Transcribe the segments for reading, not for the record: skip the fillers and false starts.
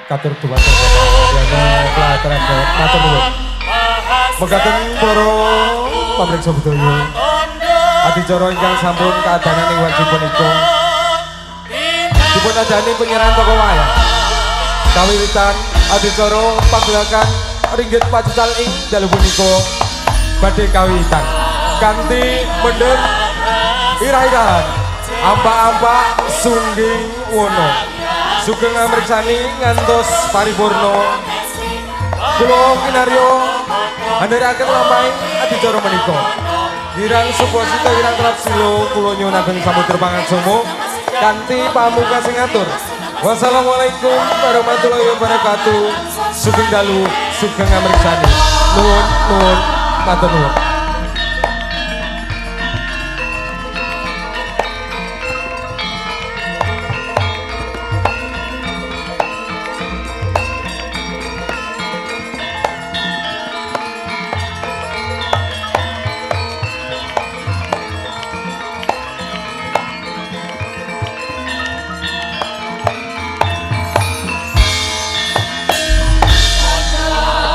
Katur dumateng Bapak Pelataran matur nuwun. Mekaten para pamriksa budaya. Adicara ingkang sampun kaadanan ing wajib punika. Dipun adani penyerahan toko wayang. Kawiwitan adicara pagelakan ringgit pacucal ing dalu punika badhe kawiwitan. Kanthi mendhet irah-irahan ampak-ampak sungging wono. Sugeng amriksani ngantos paripurna. Kula kinarya andharaken lampahing adicara menika. Wirang Suposita wirang Trapsilo kula nyuwun ageng samudra pangaksama kanthi pamungkas sing ngatur. Wassalamualaikum warahmatullahi wabarakatuh. Sugeng dalu, sugeng amriksani. Nuwun, nuwun, matur nuwun.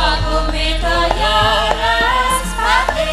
Aku minta ya ras pati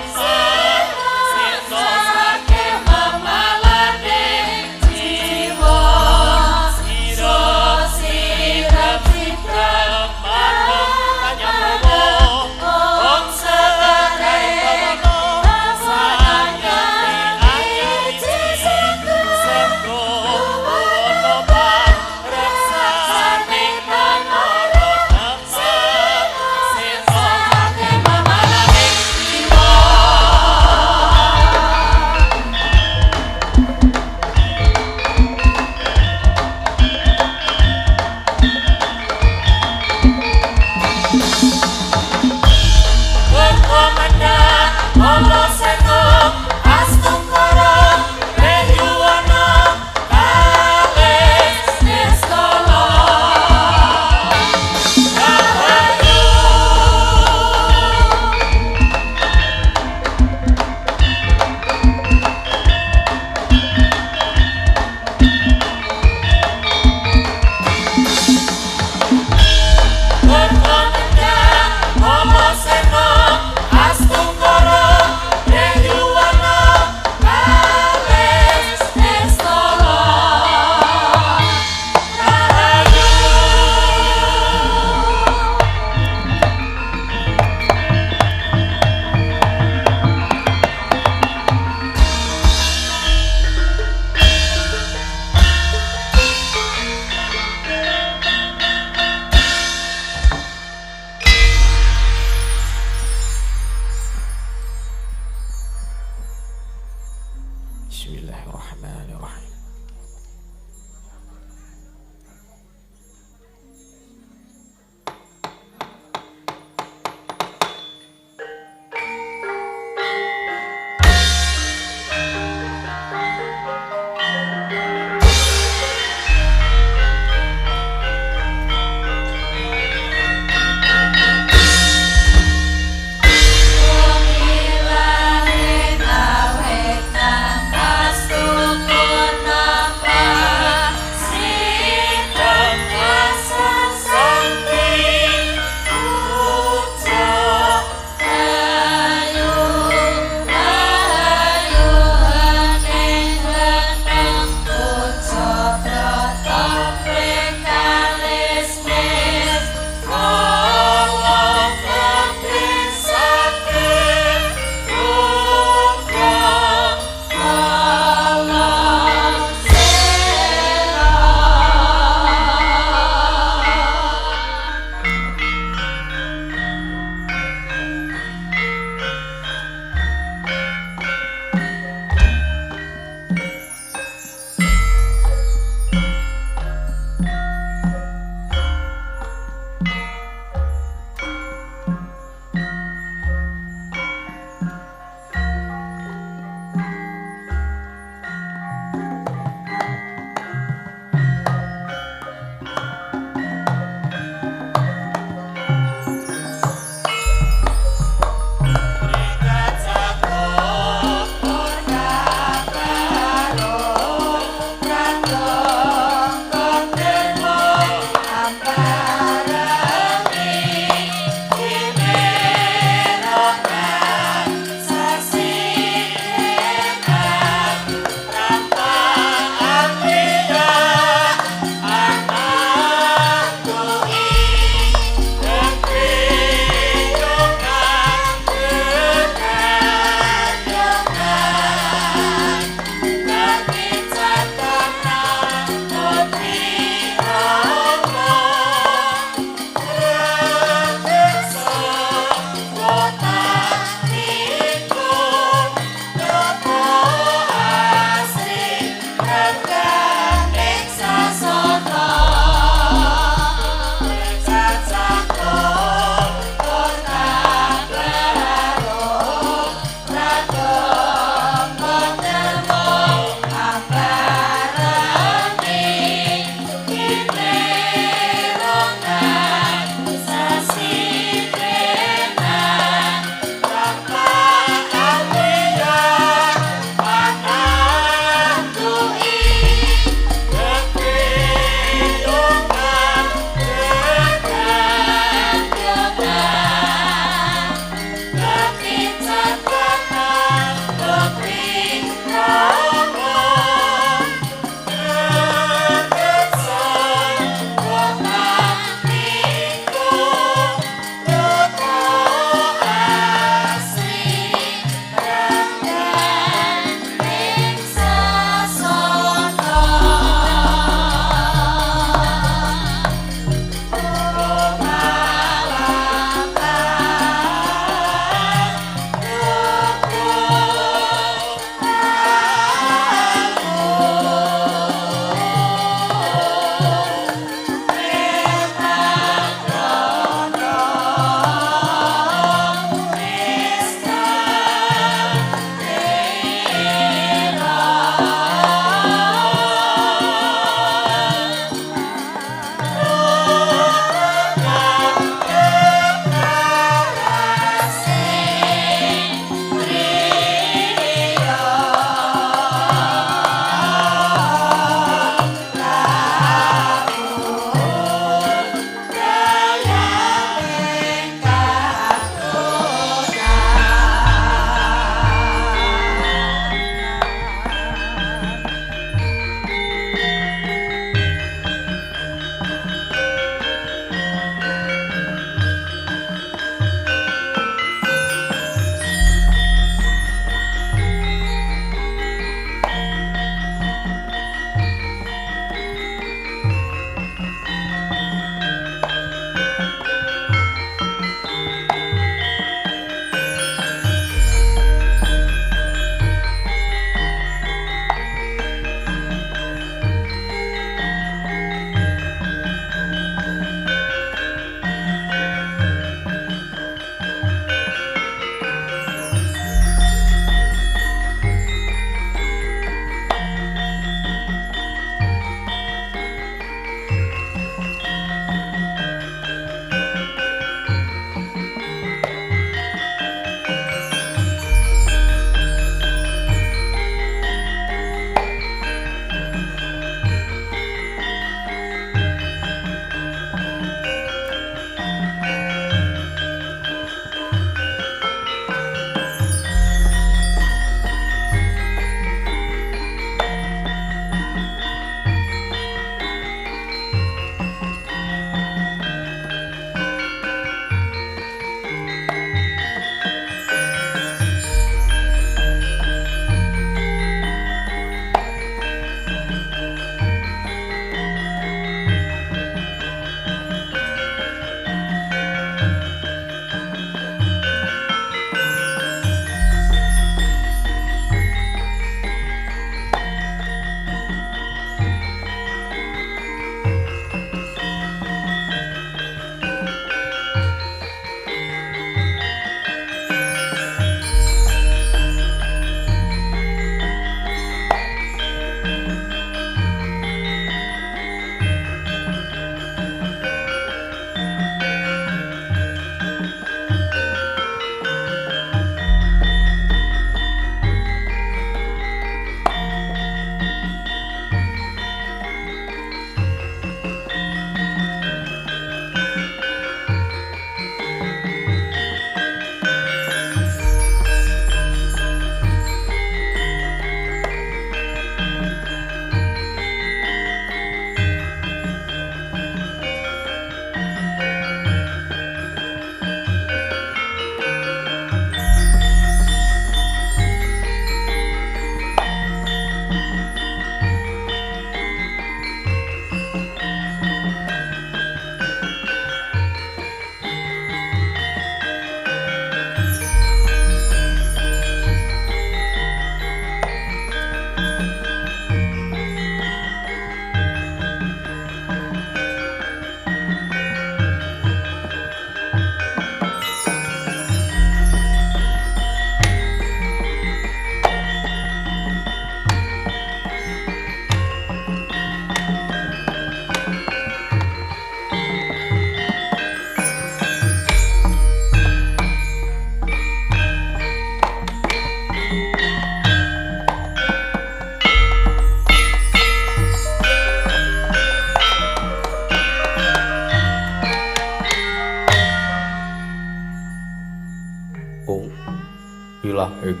wilahing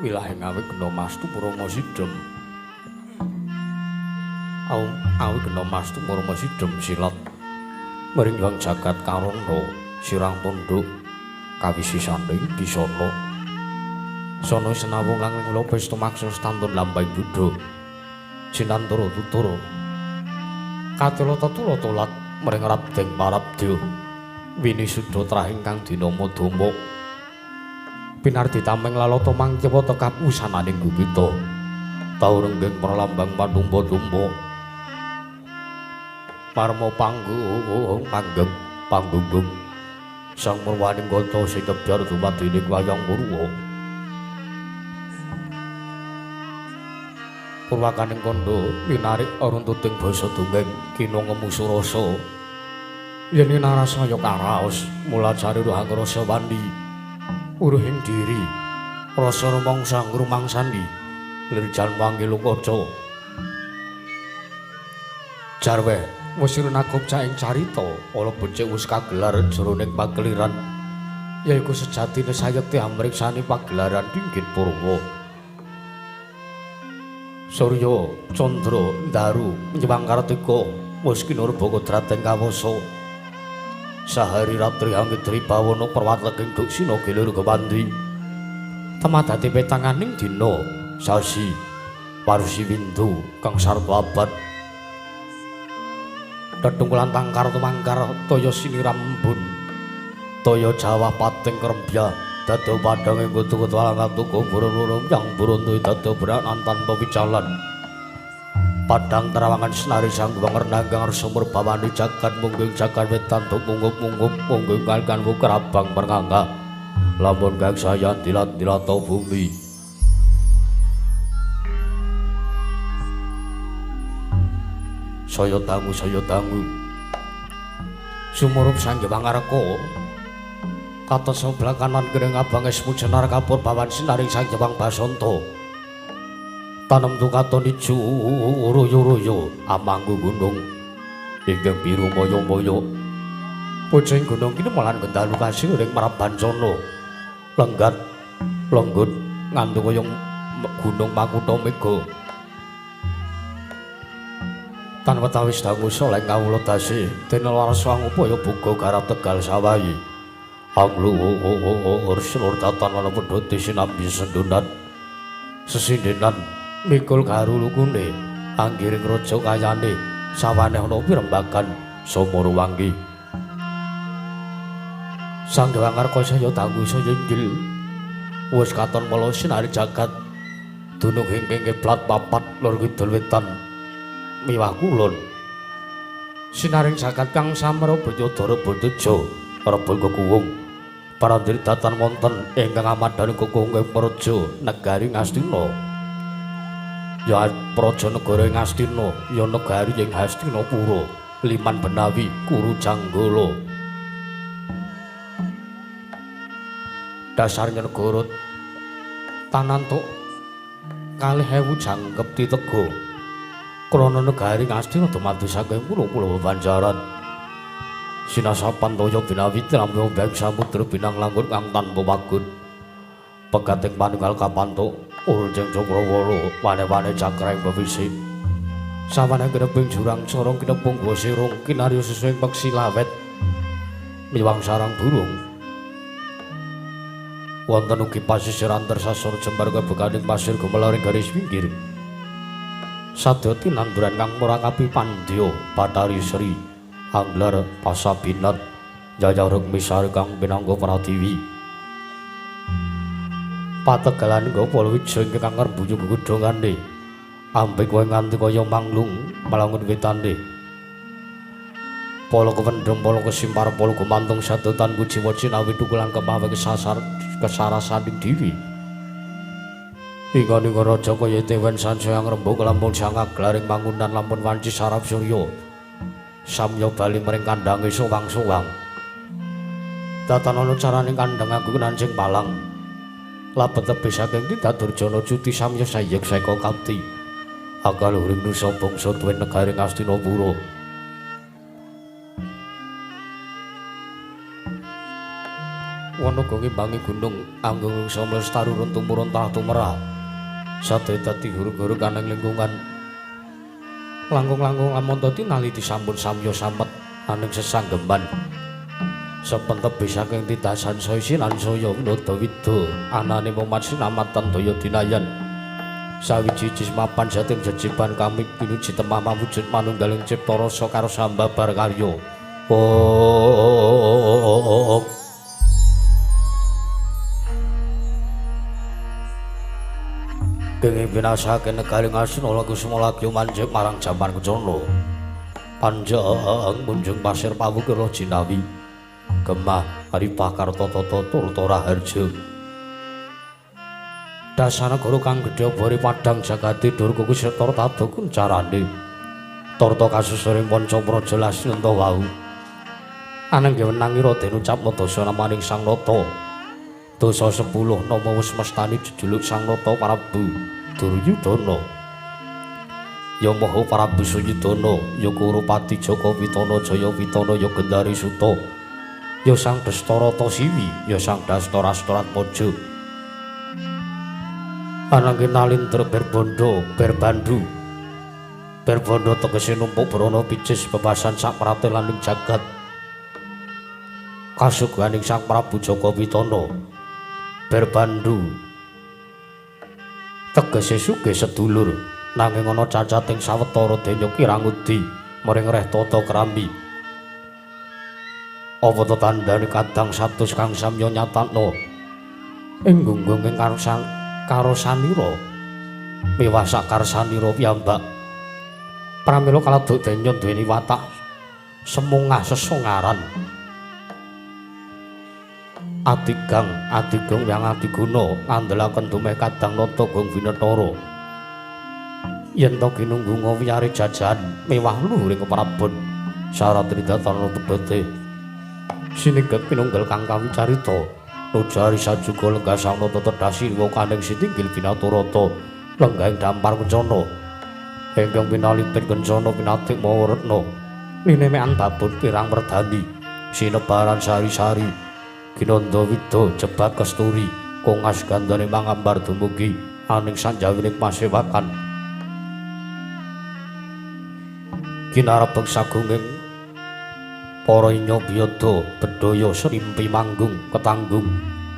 wilahing awi kena mastu Rama Sidhem awi kena mastu Rama Sidhem silat meringang jagat karana sirang tunduk kawisisane bisana sono senawung langling lopes tumaksa stantun lambai buddha sinantara tutura katela tatula tolat mring rabdeng parabdya winisuda trahing kang dinama Dama pinardi tameng lalata mangkewa tekap usananing gupita taurenggeng pralambang panumpa-tumpa parma panggung sang murwaning gata sing kebyar dumadining wayang Purwa purwakaning kandha linarik runtuting basa dongeng kina ngemusu rasa yen narasaya karaos mulacari roh angrasa wandi uruhing diri rasa rumangsa ngrumangsani lirjan wangi lukaca jarwe wis nakup caing carita ala becik wis kagelar jroning pakeliran yaiku sejatine sayekti amriksani pagelaran Dinggit Purwa Surya Candra Daru nyewang Kartika wis kinurba kodrateng kawasa sahari ratri angitri bawana perwatleging duksina gilir kepandhi temadati petanganing dina sasi warusi windu kang sarta abad tetungkulan tangkar tumangkar toya siniram embun toya Jawa pating krembya dada padhang ing kutu-kutu alangatuku burung-burung yang buruntu dada beranan tanpa wicalan padang terawangan senari sang wangernanggang sumur bawani jagat mungging jagat wetan tuk munggup-munggup mungging kalkan wukrabang perngangga lamun kang sayan dilat-dilata bumi saya tangu sumurup sang Hyang katon sebelah kanan kering abang esmu jenar kapur bawan sinaring sang Hyang Basanta tanem tu katon ijo royo-royo amanggu gunung ingkang biru moyo-moyo pucing gunung kini malan gendalu kasih ring Marabancana lenggat lenggut ngandu koyong gunung Makutha Mega tan wetawis dangu soleng kawula tasih dene laraswang upaya buka garap Tegal Sawayi anglu ursilur tatan ana pedhoti sinambi sendunat sesindenan mikul garu lukune anggiring raja kayane sawane ana pirembagan Samara Wanggi sang Hyang Karkasaya dangu saya inggil wis katon mala sinari jagat dunung ing kiblat papat lor kidul wetan miwah kulon sinaring jagat kang samara Banyudara Bandaja Rebul Kekuwung parandiri datan wonten ingkang amadani Kekuwung Praja negari Ngastina ya praja negara ing Ngastina ya negari ing Hastinapura liman benawi Kuru Janggala dasar negara tanantuk 2000 jangkep ditega krana negari Ngastina dumadi saking pulo-pulo bebanjaran sinasapan toya binawi tramya beng samudra binang langkung kang tanpa wagun pegating panunggal kapantuk urjeng Cakrawala wane-wane cakraing bewisi sawane kineping jurang sorong kinepung gosirung kinarya sesuing peksi lawet miwang sarang burung wonten ugi pasisir antarsasana jembar kebekaning pasir gumelaring garis pinggir sadya tinanduran kang murakapi pandya Bathari Sri Anglar Pasabinat Jaya Rukmi Sari kang pinangka Pratiwi pategalan Gopal Wijaya kang ngrembuyung gedhongane ambek wae nganti kaya manglung malangun wetane pala kewendhem pala kesimpar pala gumantung sadotan kujiwa cinawi tukulan kepawe kesarasaning diri ing raja kaya Dewan Sansaya ngrembug lampun sangak glaring mangunan lampun wanci sarap surya samya bali mring kandhange suwang-suwang datan ana caraning kandhang aku nancing palang labet tebih saking Tidadurjana cuti samya sayek seka kapti akal uring nusa bangsa duwe negari Hastinapura Wanaga ngimbangi gunung anggung sama lestari runtung-murun tanah tumera. Sate dadi guru-guru kaneng lingkungan. Langkung-langkung lamun dadi naliti sampun samya samet aning sesanggeman. Sepentep saking titasan soisinan saya winada wida anane momat sinamatan daya dinayan. Sawiji mapan jatim jejiban kami pinuji temah mawujud manunggaling cipta rasa karo sambabar karya. Oh. Kenging binasake negaring Asuna lagu semolagya manjing marang jaman kecono. Panjang munjung pasir pawukira jinawi. Gemah haripah kartotata turta raharja. Dasana guru kang gedhe bori padang jagati dur kuku setor tado kuncarane. Torta kasusuring panca praja lasnenta wau. Ananging wenangira den ucapna dasa namaning Sang Nata. Dosa 10 nama wis mestani jejuluk Sang Nata Prabu Duryudana. Ya Maha Prabu Suyudana, ya Kurupati Jaka Pitana Jaya Pitana, ya Gendari Suta, ya Sang Dastarata Siwi, ya Sang Dastarastratmaja. Ananging nalindra berbandha berbandhu. Berbandha tegese numpuk brana picis bebasan sak pratelanning jagat. Kasuganing Sang Prabu Jaka Pitana berbandhu tegese sugih sedulur nanging ana cacating sawetara denya kirangudi mring reh tata kerambi. Apa to tandane kadang satus kang samya nyatakna ing gunggunging karo sanira miwah sakarsanira piyambak. Pramila kaladuk denya duweni watak semungah sesongaran. Adigang yang adiguna ngandelaken dumeh kadang nata gong Winetara. Yen to kinunggunga wiyare jajan mewah luhuring keprabon syarat ridatan tebete. Siningget pinunggal kang kawicarita nujari sajuga lenggah sang nata tedhasi wa kaneng sitinggil Binaturata lenggahing dampar kencana. Engkang pinalipit kencana pinatik mawa retna ninemekan babon pirang merdani sinebaran sari-sari Kinanda Wida jebat kesturi kongas gandane mangambar dumugi aning sanjawining pasewakan. Kinarebeg sagunging para inya biyada bedhaya srimpi manggung ketanggung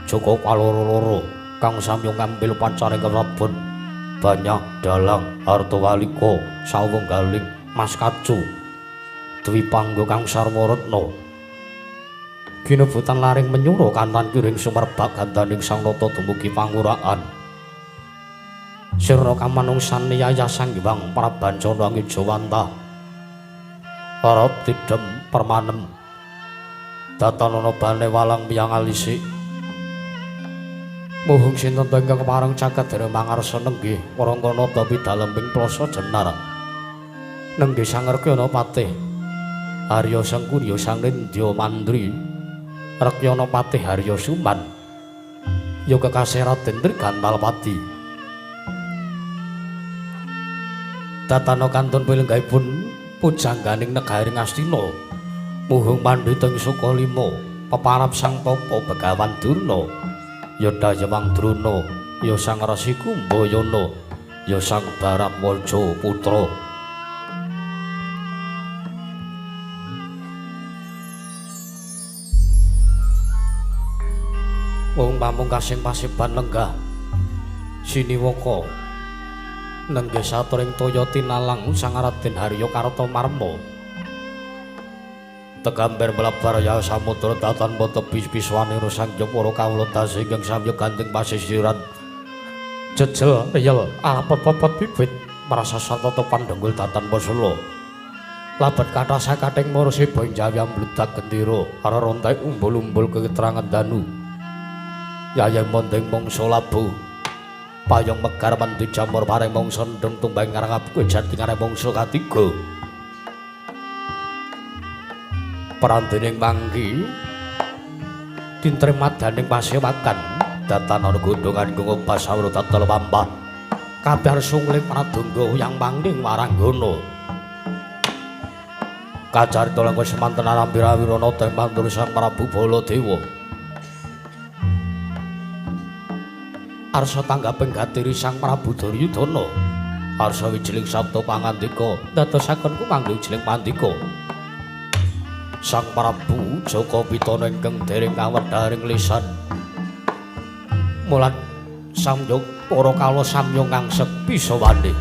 Joko kaloro-loro kang samya ngambil pancane kerabon banyak dalang hartawalika sawunggaling mas kacu Dwi Panggo kang sarwa retna. Ginebutan laring menyura kantan kiring sumerbak gandaning Sang Nata dumugi panguraan. Sira kamanungsan yaya Sang Hyang Prabancana Ngijawantah. Para tidem permanem. Datanana bane walang miyang alisik. Muhung sinten ingkang kepareng caket dene mangarsa nenggih warangkana tapi dalemping plasa jenar. Nenggih Sang Rekyana Patih. Arya Sengkurya Sang Nindya Mandri. Rekyana Patih Harya Suman ya kekasih Raden Trigantalpati. Tatana kantun pilenggahipun pujangganing negaring Astina muhung pandhita ing Sukalima peparap Sang Papa Begawan Durna ya Dayawang Drona ya Sang Resi Kumbayana ya Sang Baratwaja Putra. Wong pamungkasing paseban lenggah siniwaka nenggih saturing toya tinalang Sang Raden Harya Kartamarma. Tegambar mlebar ya samudra tanpa tebih piswaning Sang Jepara kawula tasih ingkang samya gandeng pasisiran. Jejel riyel alapet-pepet bibit prasasata pandenggul datan Pasala. Labat kathah sakating marusi banjawi ambludak gendera karo rontai umbul-umbul keterangan danu. Yayang mondeng mangsa labu payung megar mandi jamur paring mangsa ndeng tumbang ngarang kowe jatingane mangsa katiga. Prandening mangki tintrim madaning pasewakan datana gondongan ngobas sawra tatel pampah kabeh sungling pradonga yang mangking waranggana. Kacarita lan semanten arambi rawirana teng pantur Sang Prabu Baladewa. arsa tanggaping gatiri Sang Prabu Duryudana arsa wijiling sabda pangandika dadosaken kumangling wijiling pandika Sang Prabu Jaka Pitana ingkang dereng kawedharing lisan mulat samyog para kala samyong ngangsek bisa wani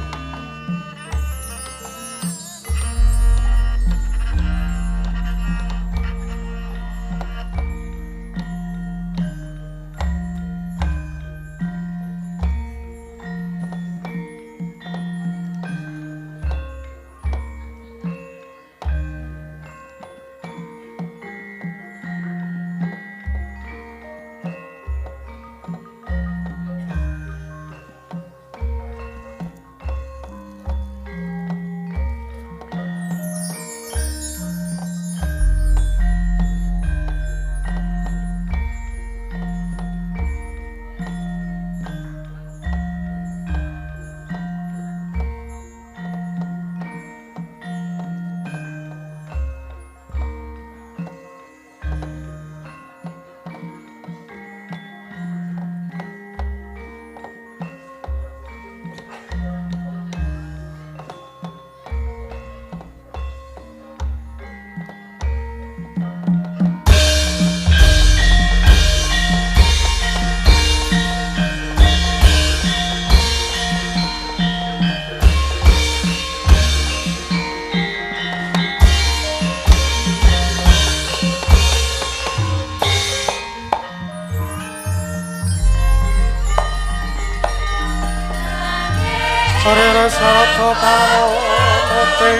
Sarana sarata pamote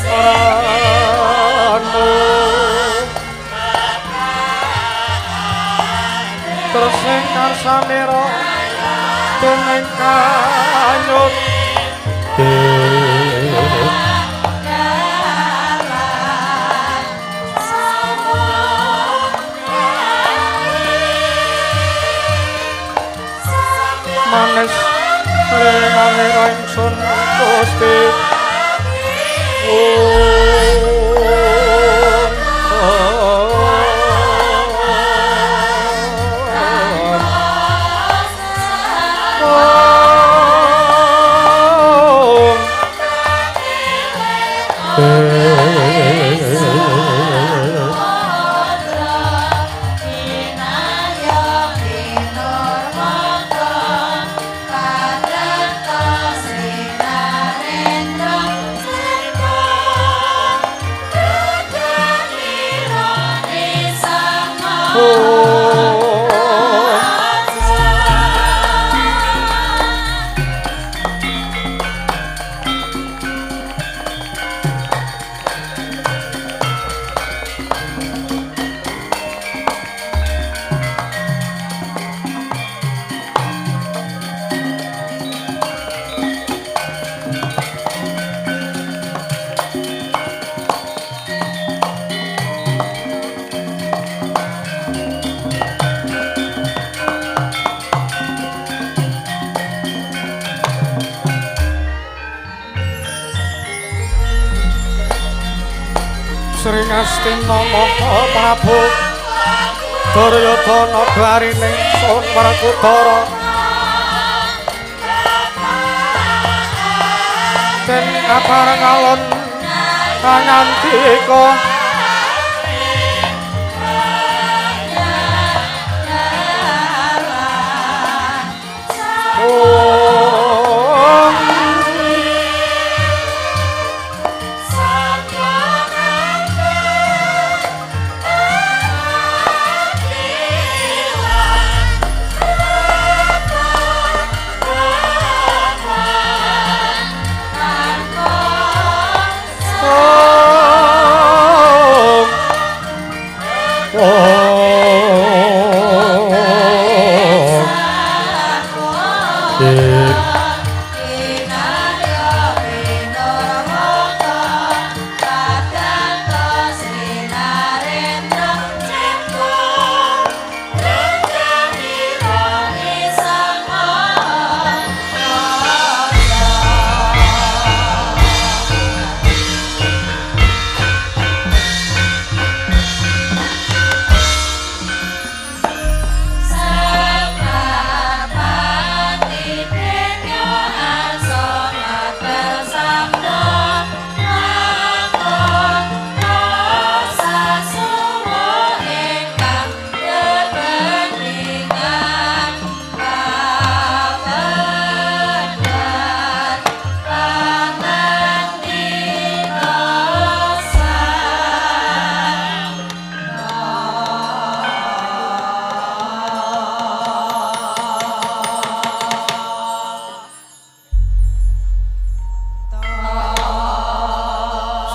sarano terus engkar samira dengan kanyut manis Rena ingsun Gusti Sring Astina Maha Prabu Duryudana dwarine sun Werkudara den kabareng alon pangandika Yeah.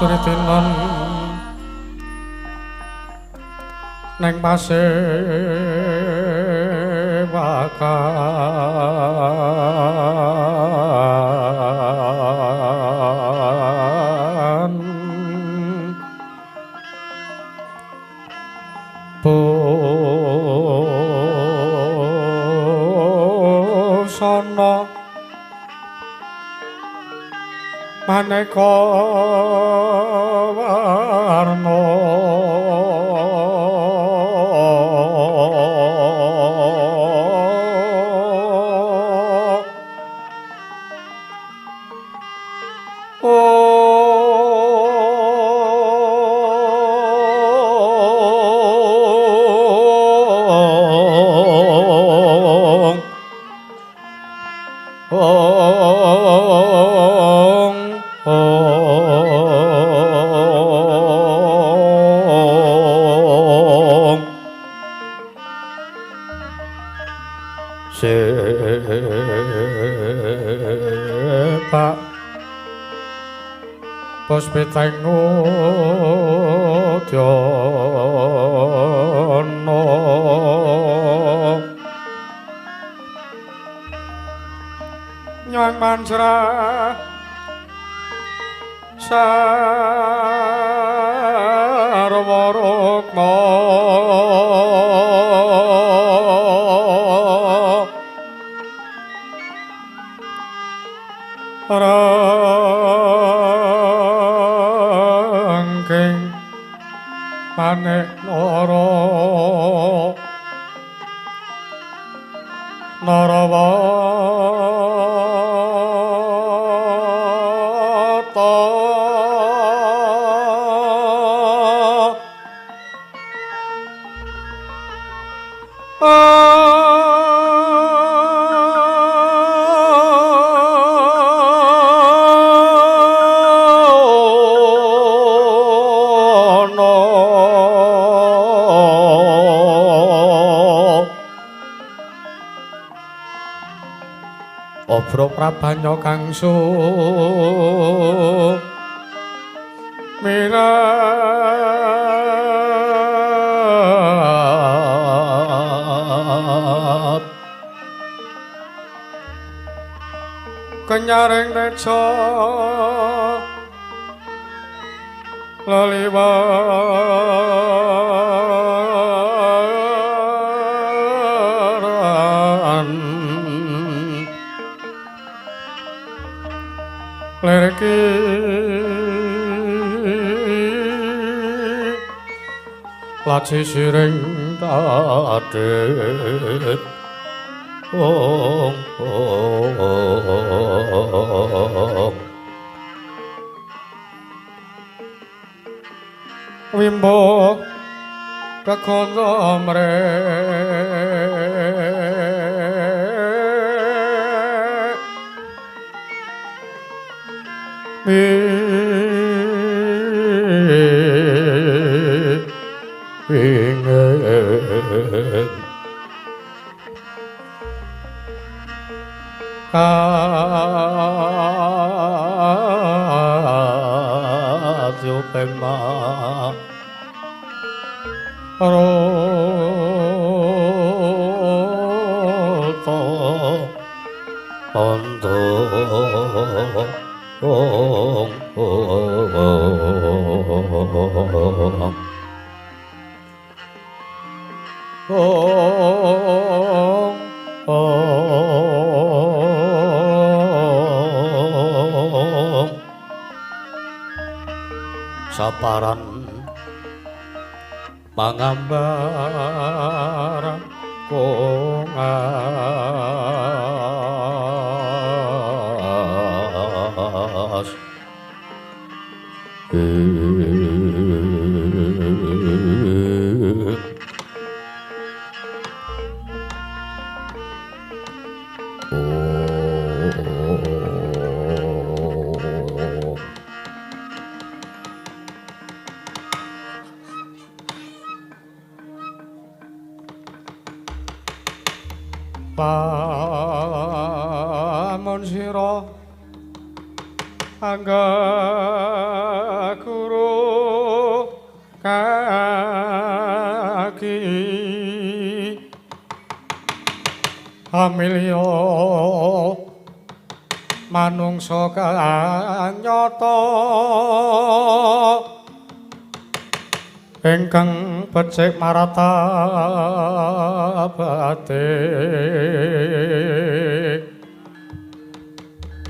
suritinon neng pasewakan busana maneka warna sepak puspiteng udyono nyang mansra sarwa rukma rangking panek nara narawata obro prabanya kangsu mirat kenyaring neca laliwaran lerki laci siring tadet wimbo kekono mrek winget kadupema roto ondo saparan mangambar kongas pamun sira anggaku kaki hamilya manungsa kang nyata ingkang becik maratabate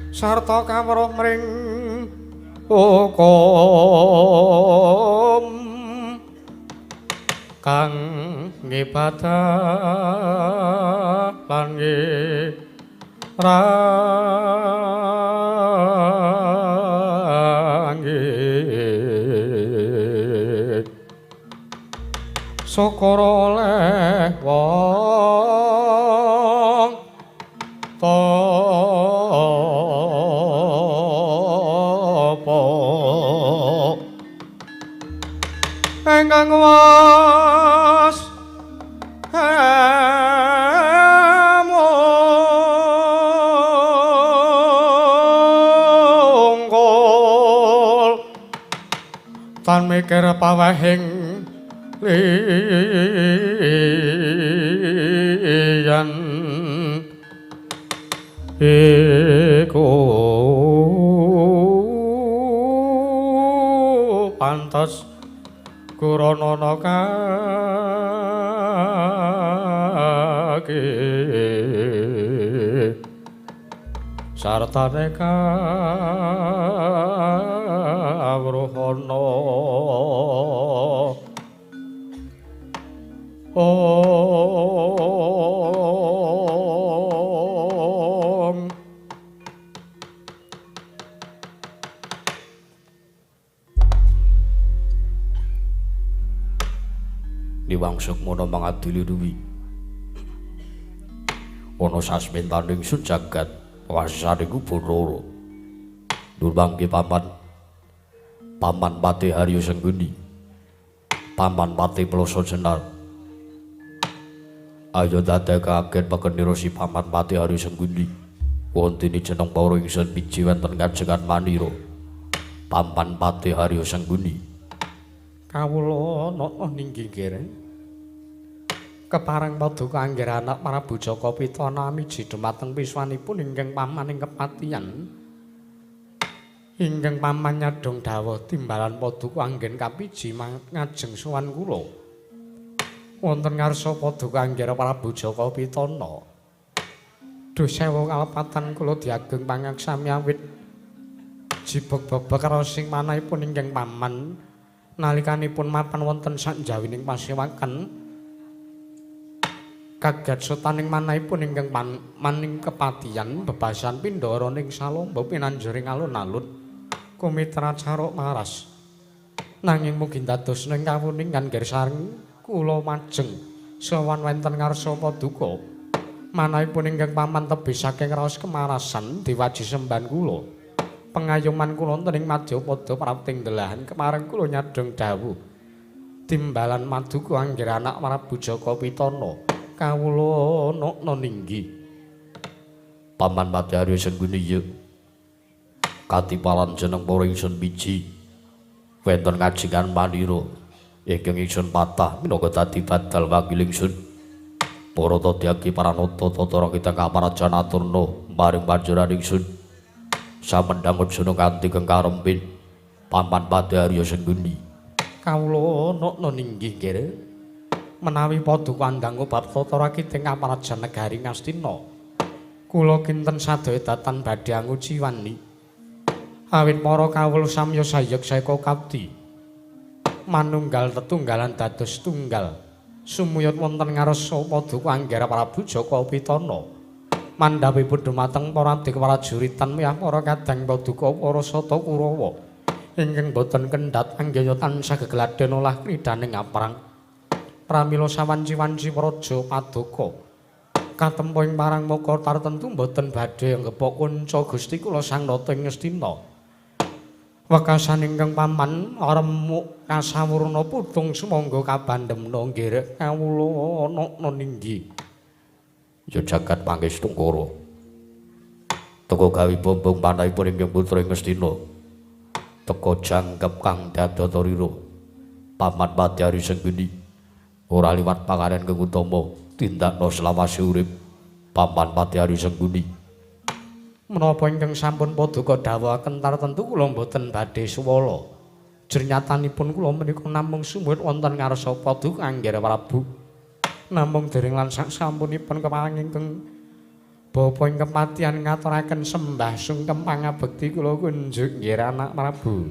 sarta kawruh mring hukum kang ngibadah lan ngiranggit syukur oleh wong ingkang was mungkul tan mikir pawehing liyan iku pantes Kuranana kaki sartane kawruhana Om Diwangsuk mono mangadili ruwi ana sasmintaning sun jagat wasane kubur loro Durmangke paman Pati Haryo Sengguni Paman Pati Ploso Jenar ayo dadekaken pekenira si Paman Pati Haryo Sengguni wontene jeneng para ingsun biji wonten kajengan manira Paman Pati Haryo Sengguni kawula ana ninggih kere kepareng paduka angger anak Prabu Jaka Pitana miji dhumateng piswanipun ingkang pamaning kepatihan ingkang paman nyadong dawuh timbalan paduka anggen kapiji ngajeng sowan kula wonten ngarsa paduka angger Prabu Jaka Pitana duh sewu kalepatan kula diageng pangaksami awit jibeg-bebeg karo sing manahipun ingkang paman nalikanipun mapan wonten sanjawining pasewakan kagat sotaning manahipun ingkang maning kepatihan bebasan pindhara ning salomba pinanjering alun-alun kumitra caruk maras nanging mugi dados ning kawuningan gersaring kula majeng sowan wonten ngarsa paduka manahipun ingkang paman tebih saking raos kemarasan diwaji semban kula pengayoman kula wonten ing Madyapada prapting delahan kemareng kula nyadong dawuh timbalan maduka angger anak Prabu Jaka Pitana kawula ana ninggih Paman Pati Haryo Sengguni ya katipalan jeneng para ingsun biji wonten kajengan manira ingkang ingsun patah minangka dadi badal wakil ingsun para tadyagi paranata tatara kita kaparajan aturna maring panjenengan ingsun samendhangun sunung kanthi kengkarempin Paman Pati Haryo Sengguni kawula ana ninggih kere menawi paduka ndang bab tata rakiting kaparajan negari Ngastina kula kinten sadaya datan badhe anguji wani awit para kawula samya sayek-sayeka kapti manunggal tetunggalan dados tunggal sumuyut wonten ngarsa paduka angger Prabu Jaka Pitana mandhapipun dhumateng para adik prajuritan miyah para kadang paduka para sata Kurawa ingkang boten kendhat anggaya tansah gegladen olah kridaning aprang pramila sawanci-wanci praja paduka katempo ing parang maka tartentu boten badhe nggepok kunca Gusti kula Sang Nata ing Ngastina wekasan ingkang paman aremuk kasawurna putung sumangga kabandhemna nggih kawula ana ninggih ya jagat Pangestungkara teka gawi bombong panahipun ingkang putra ing Ngastina teka jangkep kang dadatarira Paman Pati Hari Sengguni ora liwat panganan kang utama tindakno selawase urip Paman Pati Hari Sengguni. Menapa ingkang sampun paduka dawuhaken tartentu kula mboten badhe suwala. Jernyatanipun kula menika namung sumut wonten ngarsa paduka Angger Prabu. Namung dereng lan sasampunipun kepalang ingkang bapa ing kematian ngaturaken sembah sungkem pangabekti kula kunjuk nggih anak Prabu.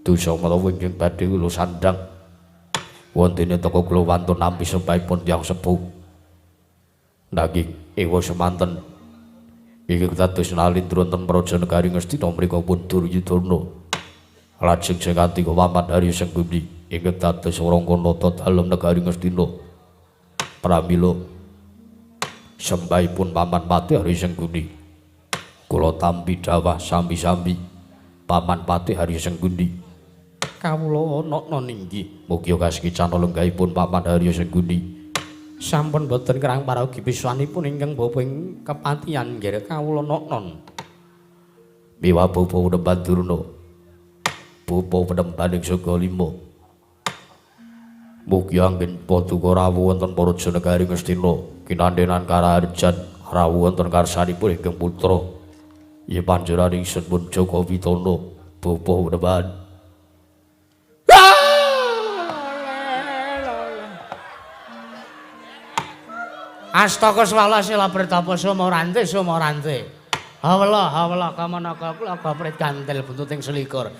Dosa menawa ingkang badhe kula sandhang wontene teka kula wantun nampi sepaipun tiyang sepuh. Nanging ewa semanten ingkang dados nalindra wonten Praja Negari Ngastina mriku pun Duryudana. Lajeng sengati Paman Hari Sengguni ingkang dados Rangkanata dalem Negari Ngastina. Pramila sembahipun Paman Pati Hari Sengguni kula tampi dawah sami-sami Paman Pati Hari Sengguni. Kawula ana ninggih. Mugi kasekicana lenggahipun Paman Hari Sengguni. Sampun boten kirang paraogi piswanipun ingkang bapa ing kepatihan nggih kawula non. Miwa bapa Penemban Durna. Bapa Penemban ing Sagalima. Mugi anggen paduka rawuh wonten Praja Negari Ngastina kinandenan karaharjan rawuh wonten karsanipun ingkang putra. Yen panjenengan ingsun pun Jaka Pitana bapa Penemban. Astaka swala sila bertapa sumorante. Hawala kamanaka kula gopret gantel buntuting selikur.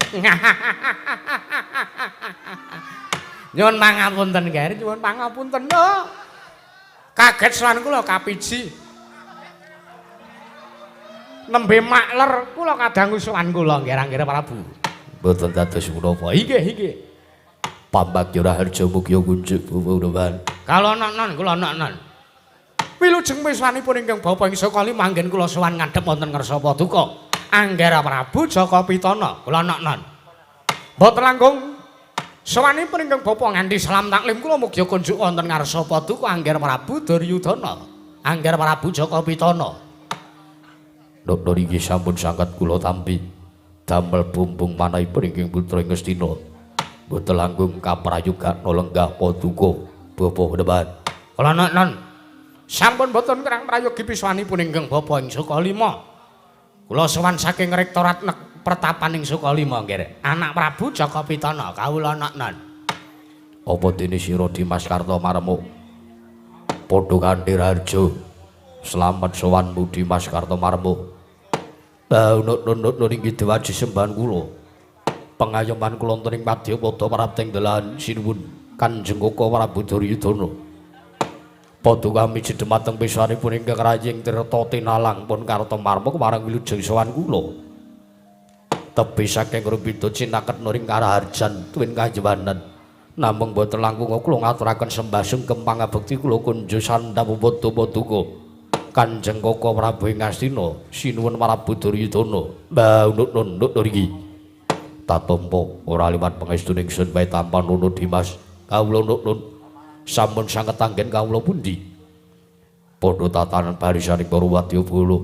Nyuwun pangapunten nggih, nyuwun pangapunten. Kaget sowan kula kapiji. Nembe makler kula kadang sowan kula nggih Angger Prabu. Mboten dados menapa. Inggih. Pambagya Raharja mugi kunjuk bapa Penemban. Kalau non kula non. Wilujeng piswanipun ingkang bapa ing Sakali manggen kula sowan ngadhep wonten ngarsa paduka Angger Prabu Jaka Pitana. Kula non. Mboten langkung sowanipun ingkang bapa nganti salam taklim kula mugi kunjuk wonten ngarsa paduka Angger Prabu Duryudana. Angger Prabu Jaka Pitana. Nokno niki sampun sanget kula tampi damel bumbung manahipun ingkang putra Ngastina. Mboten langkung kaprayogana lenggah paduka bapa Penemban. Kula non. Sampun boten kirang prayogi piswanipun ingkang bapa ing Sukalima. Kula sowan saking rektorat pertapaning Sukalima nggih. Anak Prabu Jaka Pitana kawula non. Apa dene sira Dimas Kartomarmo? Padha kanthi Raharja. Slamet sowanmu Dimas Kartomarmo. Nut inggih dewaji sembahan kula. Pengayoman kula wonten ing Madyapada prapting dalahan sinuwun Kanjeng Koko Prabu Duryudana. Paduka miji dhumateng piswanipun ingkang raying Tirta Tinalang pun Kartomarma kemarang wilujeng sowan kula. Tebih saking rupido cinaket nuring karaharjan tuwin kajewanan. Namung boten langkung kula ngaturaken sembah sungkem pangabekti kula kunjuk sandhap paduka Kanjeng Koko Prabu ing Ngastina sinuwun Prabu Duryudana. Mbah nut iki. Tatampa ora liwat pangestuning ingsun bae tampan nunut Dimas. Kawula nut sampun sanget anggen kawula pundi? Padha tatanan barisaning para wadyabala.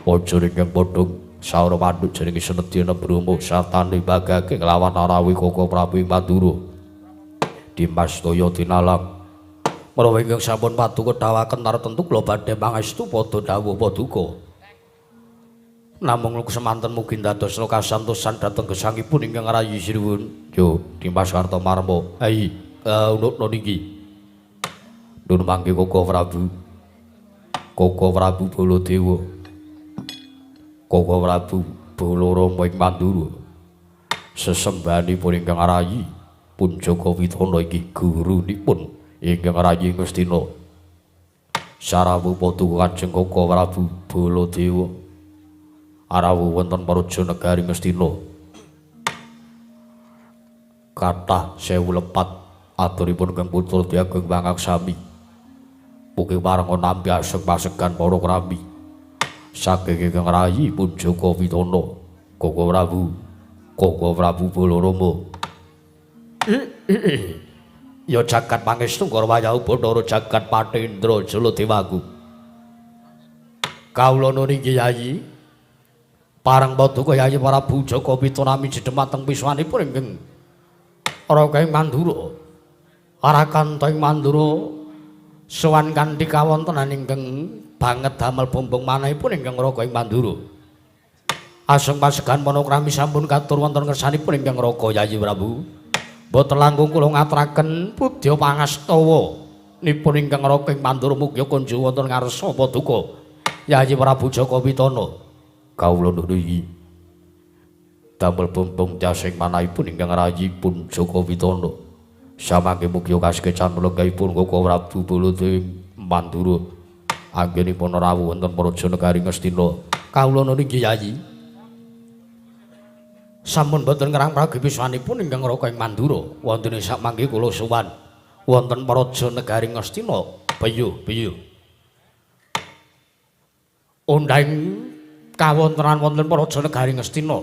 Aja ingkang padha saura panduk jenenge Senedyana Brahma satane bagake nglawan Arawi Koko Prabu ing Madura. Dimas Toya Tinalang. Menawa ingkang sampun paduka dawuhaken tartentu kula badhe pangestu padha dawuh paduka. Namung semanten mugi ndadosna kasantosan dhateng gesangipun ingkang rayi sinuwun. Yo Dimas Kartomarma. Ai, nut niki. Nun mangke Koko Prabu Baladewa. Koko Prabu Balarama ing Mandura. Sesembahanipun ingkang rayi pun Jaka Pitana inggih gurunipun ingkang rayi Ngastina. Sarawuh paduka Kanjeng Koko Prabu Baladewa. Arawuh wonten Praja Negari Ngastina. Kathah 1000 lepat aturipun kang putra Diageng Pangaksami. Mugi parenga nampi asek-pasekan para krami saking ingkang rayi pun Jaka Pitana Koko Prabu Balarama. Ya jagat pangestu Karwayahu Bathara jagat Patendra Jaladewaku. Kawula nun inggih Yayi. Parang paduka Yayi Prabu Jaka Pitana miji dhumateng piswanipun ingkang Raka ing Mandura Arakanta ing Mandura sowan kanthi kawontenan ingkang banget damel bombong manahipun ingkang Raka ing Mandura aseng pasegan monokrami sampun katur wonten kersanipun ingkang Raka Yayi Prabu boten langkung kula ngaturaken pudya pangastawa nipun ingkang Raka ing Mandura mugi kunjuk wonten ngarsa paduka Yayi Prabu Jaka Pitana kawula nuwun damel bombong jasing manahipun ingkang rayipun Jaka Pitana samangke mugi kaskecan lenggahipun Koko Prabu Baladewa Mandura anggenipun rawuh wonten Praja Negari Ngastina kawula nuwun inggih Yayi sampun boten ngrang pragibisanipun ingkang Raka ing Mandura wonten samangke kula sowan wonten Praja Negari Ngastina beyuh undang kawontenan wonten Praja Negari Ngastina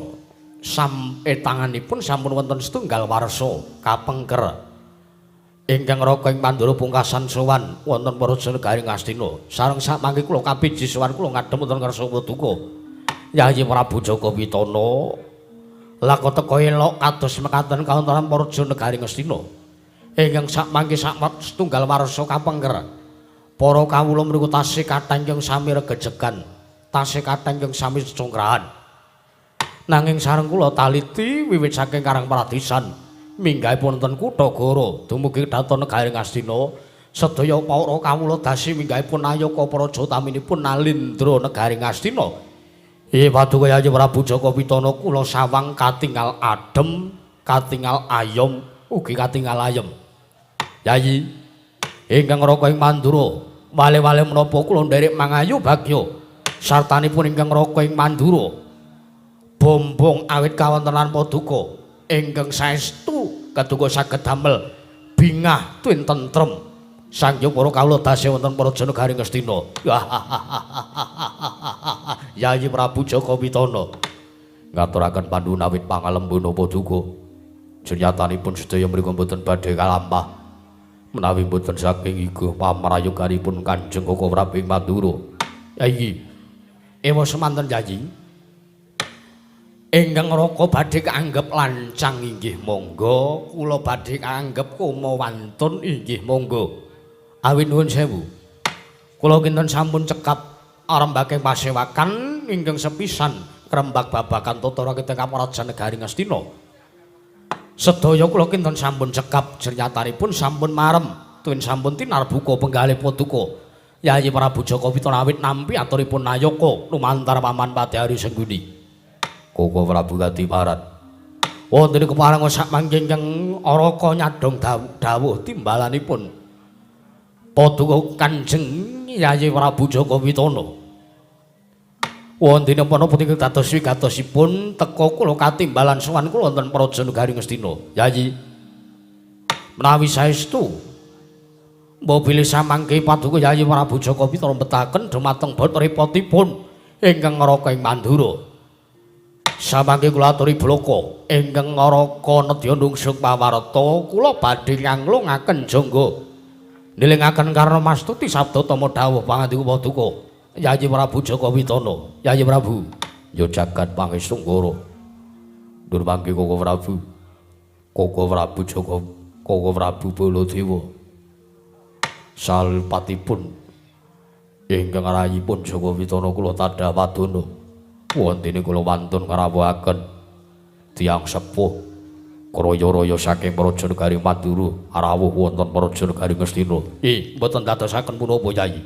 tanganipun sampun wonten setunggal warsa kapengker ingkang Raka ing Mandura pungkasan sowan wonten Praja Negari Ngastina sareng samangke kula kapiji sowan kula ngadhem wonten ngarsa paduka Yayi Prabu Jaka Pitana lako teka elok kados mekaten kawontenan Praja Negari Ngastina ingkang samangke setunggal warsa kapengker para kawula mriku tasih kathah ingkang sami regejegan tasih kathah ingkang sami congkrahan nanging sareng kula taliti wiwit saking Karang Pradisan minggahipun wonten Kutha Goro dumugi dhateng Negari Ngastina sedaya para kawula dasi minggahipun ayaka praja taminipun Nalindra Negari Ngastina paduka Yayi Prabu Jaka Pitana kula sawang katingal adem katingal ayom ugi katingal ayem Yayi ingkang Raka ing Mandura wale-wale menapa kula nderek mangayu bagya sartanipun ingkang Raka ing Mandura bombong awit kawontenan paduka ingkang saestu kaduka saged damel bingah tuwin tentrem sangjung para kawula tasih wonten Praja Negari Ngastina Yayi Prabu Jaka Pitana ngaturaken pandhuwun awit pangalembana paduka jenyatanipun sedaya mriku boten badhe kalampah menawi boten saking iku pamrayoganipun Kanjeng Koko Prabu ing Mandura Yayi ewa semanten Yayi ingkang Raka badhe kaanggep lancang inggih monggo kula badhe kaanggep koma wantun inggih monggo awit nuwun sewu kula kinten sampun cekap arembake pasewakan ingkang sepisan krembak babakan tata rakita Kamarajan Negari Ngastina sedaya kula kinten sampun cekap jenyatanipun sampun marem tuwin sampun tinarbuka penggalih paduka Yayi Prabu Jaka Pitana awit nampi aturipun nayaka lumantar Paman Patihari Sengguni Koko Prabu Kadiparan wonten keparenga samangke ingkang Raka nyadong dawuh timbalanipun paduka Kanjeng Yayi Prabu Jaka Pitana wonten menapa ingkang dados wigatosipun teka kula katimbalan sowan kula wonten Praja Negari Ngastina Yayi menawi saestu mbok bilih samangke paduka Yayi Prabu Jaka Pitana betaken dhumateng bot repotipun ingkang Raka ing Mandura samangke kula aturi bloko ingkang Raka nedya nungsuk pawarta kula badhe nganglungaken jangga nilingaken karna mastuti sabda tama dawuh pangandika paduka Yayi Prabu Jaka Pitana Yayi Prabu ya jagat pangesunggara dur mangke Koko Prabu Jaka Koko Prabu Baladewa salpatipun ingkang rayipun Jaka Pitana kula tadha wadana wontene kula wantun ngrawuhaken tiyang sepuh kraya-raya saking Praja Negari Mandura rawuh wonten Praja Negari Ngastina mboten dadosaken punapa Yayi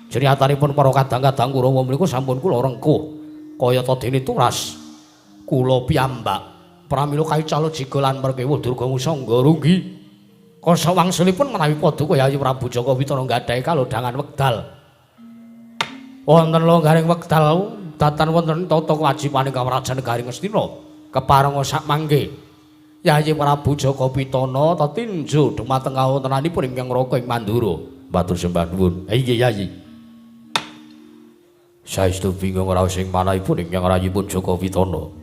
jenyatanipun para kadang-kadang Kurawa mriku sampun kula rengkuh kayata dene turas kula piyambak pramila kayicala jiga lan merkewuh durga musangga runggi kasa wangsulipun menawi paduka Yayi Prabu Jaka Pitana nggadahi kalodhangan wekdal wonten longgaring wekdal datan wonten tata kewajibaning Kamarajan Negari Ngastina keparenga sakmangke Yayi Prabu Jaka Pitana tetinju dhumateng kawontenanipun ingkang Raka ing Mandura matur sembah nuwun inggih Yayi saestu bingung raos ing manahipun ingkang rayipun Jaka Pitana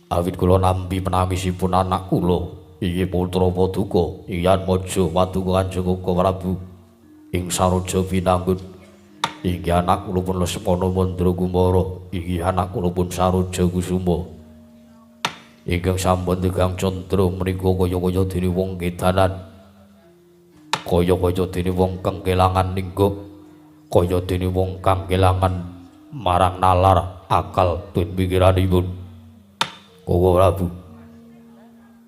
awit kula nampi penangisipun anak kula inggih putra paduka Yan Maja paduka Kanjeng Koko Prabu ing Saraja Pinanggut inggih anak kula pun Lesmana Mandragumara inggih anak kula pun Saraja Kusuma ingkang sampun tigang condro menika kaya-kaya dene wong kedanan, kaya-kaya dene wong kang kelangan linggo, kaya dene wong kang kelangan marang nalar akal tun pikiranipun. Kowe Prabu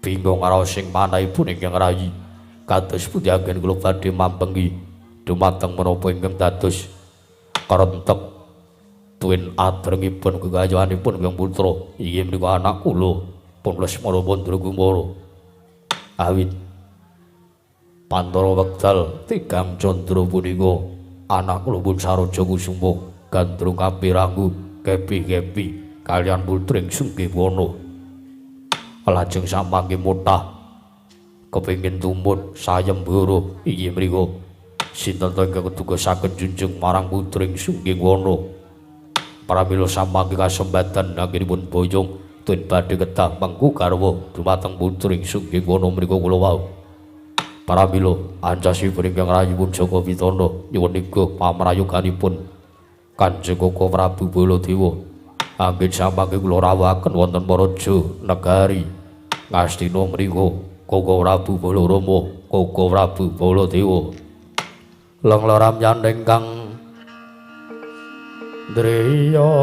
bingung karo sing manahipun ingkang rayi kados pundi anggen kula badhe mampengi dumateng menapa ingkang dados karentek tuwin adrengipun kegayahanipun Hyang Putra inggih menika anak kula pun Lesmana Pandra Kumara awit Pandara wekdal tigang candra punika anak kula pun Saraja Kusuma gandrung kapiranggu kepi-kepi kalian putring Sunggiwana lajeng samangke mutah kepingin tumut sayembara inggih menika sinten ingkang ketugasaken junjung marang putring Sunggiwana pramila samangke kasempatan anggenipun boyong tun badhe kedah mengku garwa dumateng putring Sunggiwana menika kula wau pramila ancasipun ingkang rayipun Jaka Pitana nyuwun nego pamrayoganipun Kanjeng Koko Prabu Baladewa anggen samangke kula rawuhaken wonten Paraja Negari Ngastina mriku Koko Prabu Balarama Koko Prabu Baladewa lengloram nyandeng kang driya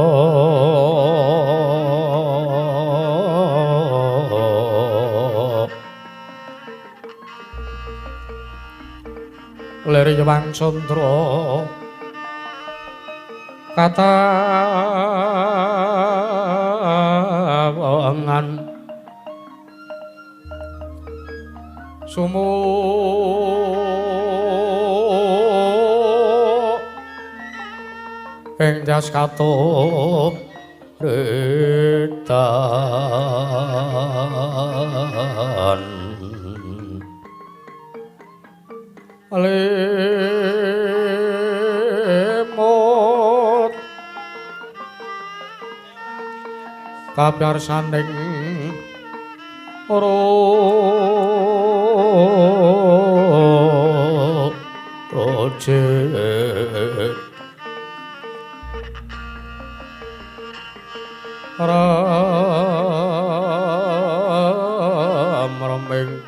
lir Hyang Candra katawangan sumuk ing jas katup redan lemot kapiarsaning rojet ram rameng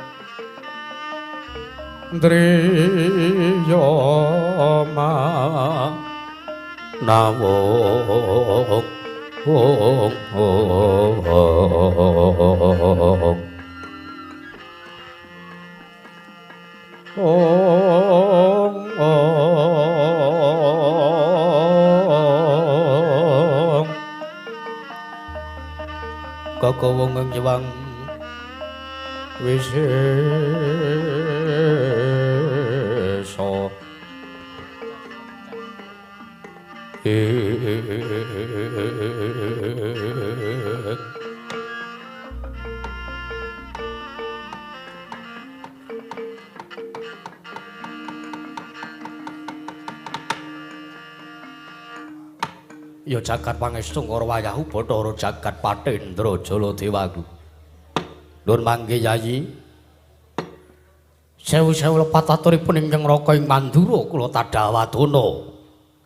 driya manawong kakawong ing Hyang Wisesa ya jagat pangestu ngara wayahu Bathara jagat Patendra Jaladewaku Nun mangke Yayi sewu-sewu lepat aturipun ingkang raka ing Mandura kula tadhawadana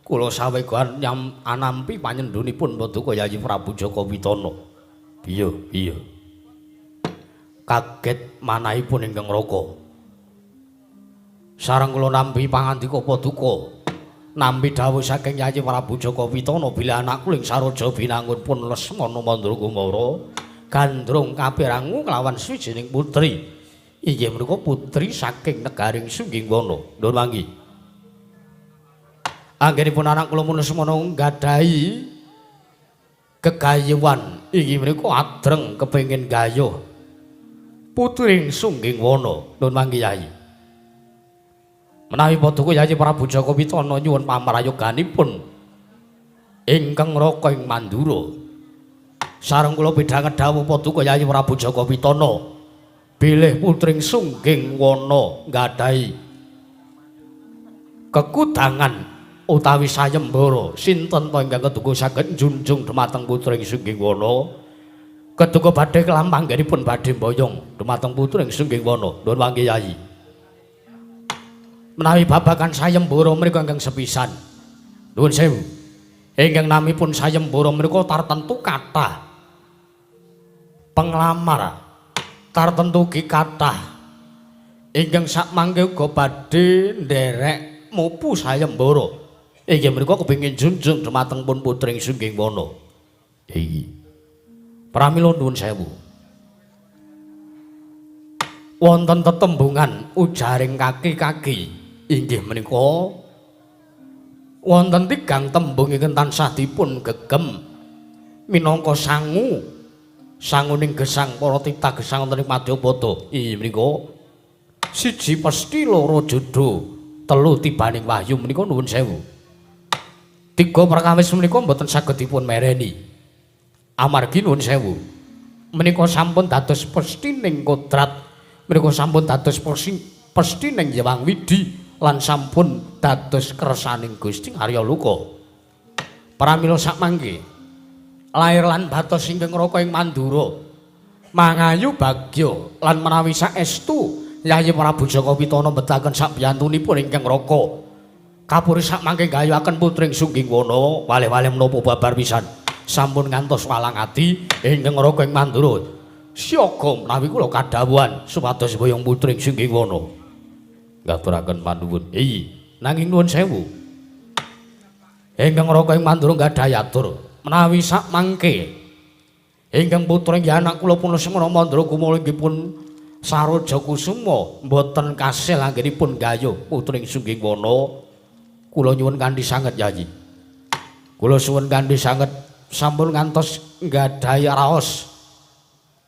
kula sawegan anampi panyendhunipun Paduka Yayi Prabu Jaka Pitana iya kaget manahipun ingkang raka sareng kula nampi pangandika Paduka nampi dawuh saking Yayi Prabu Jaka Pitana bila anak kuling Saraja binangun pun Lesmana Mandra Kumara gandrung kapirangu kelawan swijining putri inggih menika putri saking negaring Sunggiwana nuwun manggi anggenipun anak kula Lesmana nggadahi gegayuhan inggih menika adreng kepengin gayuh putring Sunggiwana nuwun manggi Yayi menawi Paduka Yayi Prabu Jaka Pitana nyuwun pamrayoganipun ingkang raka ing Mandura sareng kula bidhanget dawuh Paduka Yayi Prabu Jaka Pitana bilih putring Sunggiwana nggadahi kekudangan utawi sayembara sinten to ingkang keduga saged njunjung dhumateng putring Sunggiwana keduga badhe kelampanggenipun badhe mboyong dhumateng putring Sunggiwana nuwun mangke Yayi menawi babagan sayembara menika ingkang sepisan nuwun sewu ingkang namipun sayembara menika tartentu kathah penglamar tartentu ki kathah ingkang sakmangke uga badhe nderek mupu sayembara inggih menika kepengin junjung dhumateng pun putring Sungging Wana. Iki pramila nuwun sewu. Wonten tetembungan ujaring kaki-kaki inggih menika wonten tigang tembung ingkang tansah dipun gegem minangka sanguning gesang para titah gesang wonten ing Madyapada. Inggih menika siji pesti, loro jodho, telu tibaning wahyu menika nuwun sewu. Tiga perkawis menika mboten saged dipun mereni. Amargi nuwun sewu menika sampun dados pestining kodrat. Menika sampun dados pesti ning Hyang Widi lan sampun dados kersaning Gusti Arya Luka. Pramila sakmangke lair lan batos ingkang raka ing Mandura mangayu bagya lan menawi saestu Yayi Prabu Jaka Pitana mbetahaken sabiyantunipun ingkang raka kapuri sakmangke gayuhaken putring Sungging Wana walih-walih menapa babar pisan sampun ngantos walang ati ingkang raka ing Mandura. Siaga menawi kula kadhawuhan supados boyong putring Sungging Wana. Ngaturaken panuwun. Nanging nuwun sewu. Ingkang raka ing Mandura gadhah yatur menawi sakmangke ingkang putring anak kula pun Lesmana Mandura kumala inggih pun Saroja Kusuma mboten kasil anggenipun gayuh putring Sungging Wana. Kula nyuwun kanthi sanget Yayi. Kula suwun kanthi sanget sampun ngantos nggadhahi raos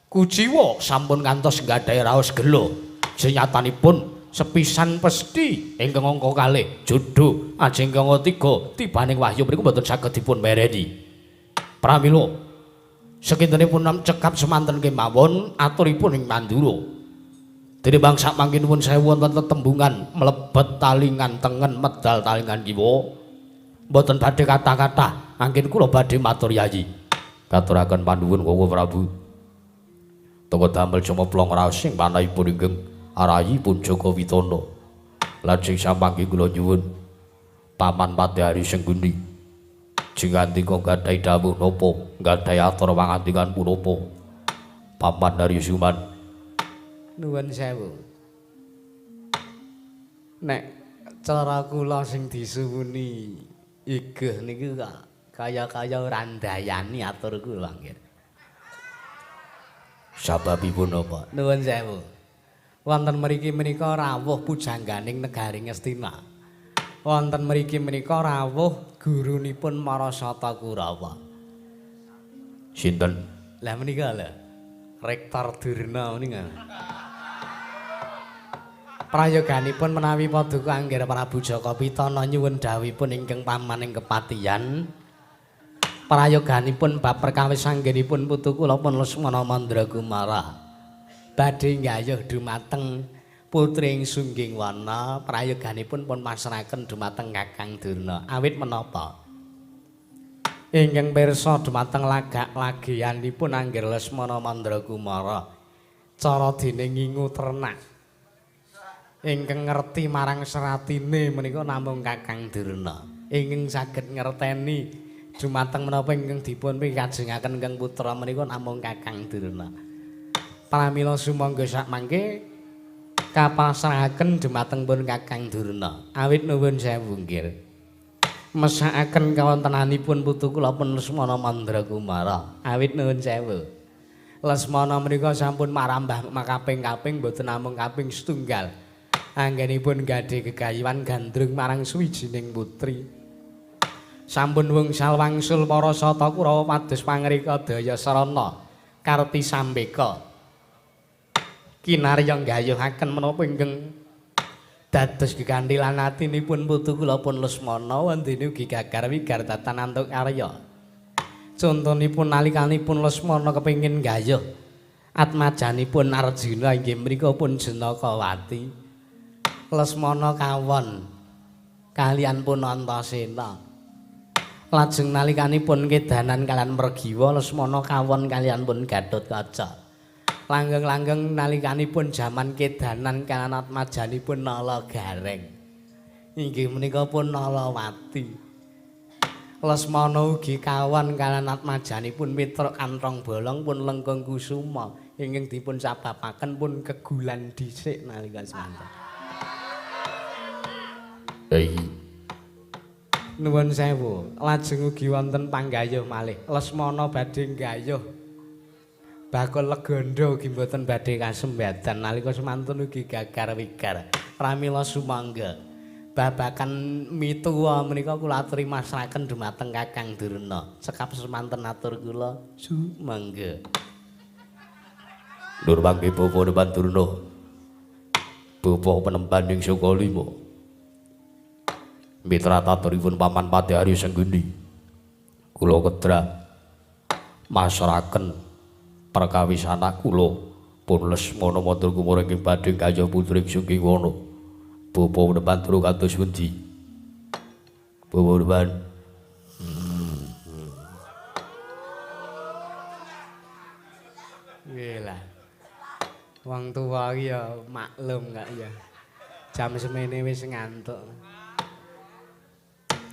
kuciwa sampun ngantos nggadhahi raos gelo senyatanipun sepisan pesti ingkang angka kalih jodho ajeng angka 3 tibaning wahyu mriku mboten saged dipun mereni. Pramila sekintenipun cekap semanten kemawon aturipun ing Mandura. Dene bangsa mangkin nuwun sewu wonten tetembungan mlebet talingan tengen medal talingan kiwa. Mboten badhe kata-kata angkin kula badhe matur Yayi. Katuraken panuwun Wawa Prabu. Toko damel cuma plong raos sing panahipun inggih arayipun Jaka Pitana. Lajeng sampangke kula nyuwun Paman Patihari Sengguni jingandika gadhahi dawuh napa gadhahi atur pangandikan punapa. Paman Hari Suman nuwun sewu. Nek cara kula sing disuwuni igeh niku kaya-kaya ora ndayani atur kula nggih. Sababipun napa? Nuwun sewu. Wonten mriki menika rawuh pujangganing negari Ngastina. Wonten mriki menika rawuh gurunipun Marasata Kurawa. Sinten? Lah menika lho. Rektor Durna menika. Prayoganipun menawi paduka Angger Prabu Jaka Pitana nyuwun dawuhipun ingkang pamaning kepatihan. Prayoganipun bab perkawis anggenipun putu kula pun Lesmana Mandragumara badhe nggayuh dumateng putring Sungging Wana. Prayoganipun pun masrahaken dumateng Kakang Durna. Awit menapa ingkang pirsa dumateng lagak lagianipun Angger Lesmana Mandragumara cara dene ngingu ternak ingkang ngerti marang seratine menika namung Kakang Durna. Ingkang saged ngerteni dumateng menapa ingkang dipun pikajengaken ingkang putra menika namung Kakang Durna. Pramila sumangga sakmangke kapasrahaken dumateng pun Kakang Durna. Awit nuwun sewu nggih. Mesakaken kawontenanipun putu kula pun Lesmana Mandragumara. Awit nuwun sewu. Lesmana menika sampun marambah kaping-kaping boten namung kaping setunggal. Anggenipun gadhe gegayuhan gandrung marang suwijining putri. Sampun wungsal wangsul para sata Kurawa pados pangrika daya sarana karti sambeka kinarya nggayuhaken menapa ingkang dados gegantilan atinipun putu kula pun Lesmana wandene ugi gagar wigar datan antuk karya. Contonipun nalikanipun Lesmana kepengin nggayuh atmajanipun Arjuna inggih mriku pun Janakawati. Lesmana kawon kaliyan pun Antasena. Lajeng nalikanipun kedanan kaliyan Mergiwa Lesmana kawon kaliyan pun Gatotkaca. Langgeng-langgeng nalikanipun jaman kedanan kaliyan atmajanipun Nala Gareng. Inggih menika pun Nalawati. Lesmana ugi kawan kaliyan atmajanipun mitra kantong bolong pun lengkung kusuma ingkang dipun sababaken pun kegulan dhisik nalika semanten. Nuwun sewu, lajeng ugi wonten panggayuh malih. Lesmana badhe nggayuh bakul legandha ugi mboten badhe kasembadan nalika semanten ugi gagar wigar. Pramila sumangga babakan mituwa menika kula aturi masrahaken dumateng Kakang Durna. Sekap semanten atur kula sumangga. Nur mangke bapa Dewan Durna. Bapa penembaning saka lima. Mitra taturipun Paman Pati Arya Sengguni. Kula kedra masrahaken perkawisan kula pun Lesmana Mandra Kumara ing badhe kaya putri Sugeng Wana. Bapa Dewan Durna kados pundi? Bapa Dewan. Nggih. Wong tuwa iki ya maklum gak ya. Jam semene wis ngantuk.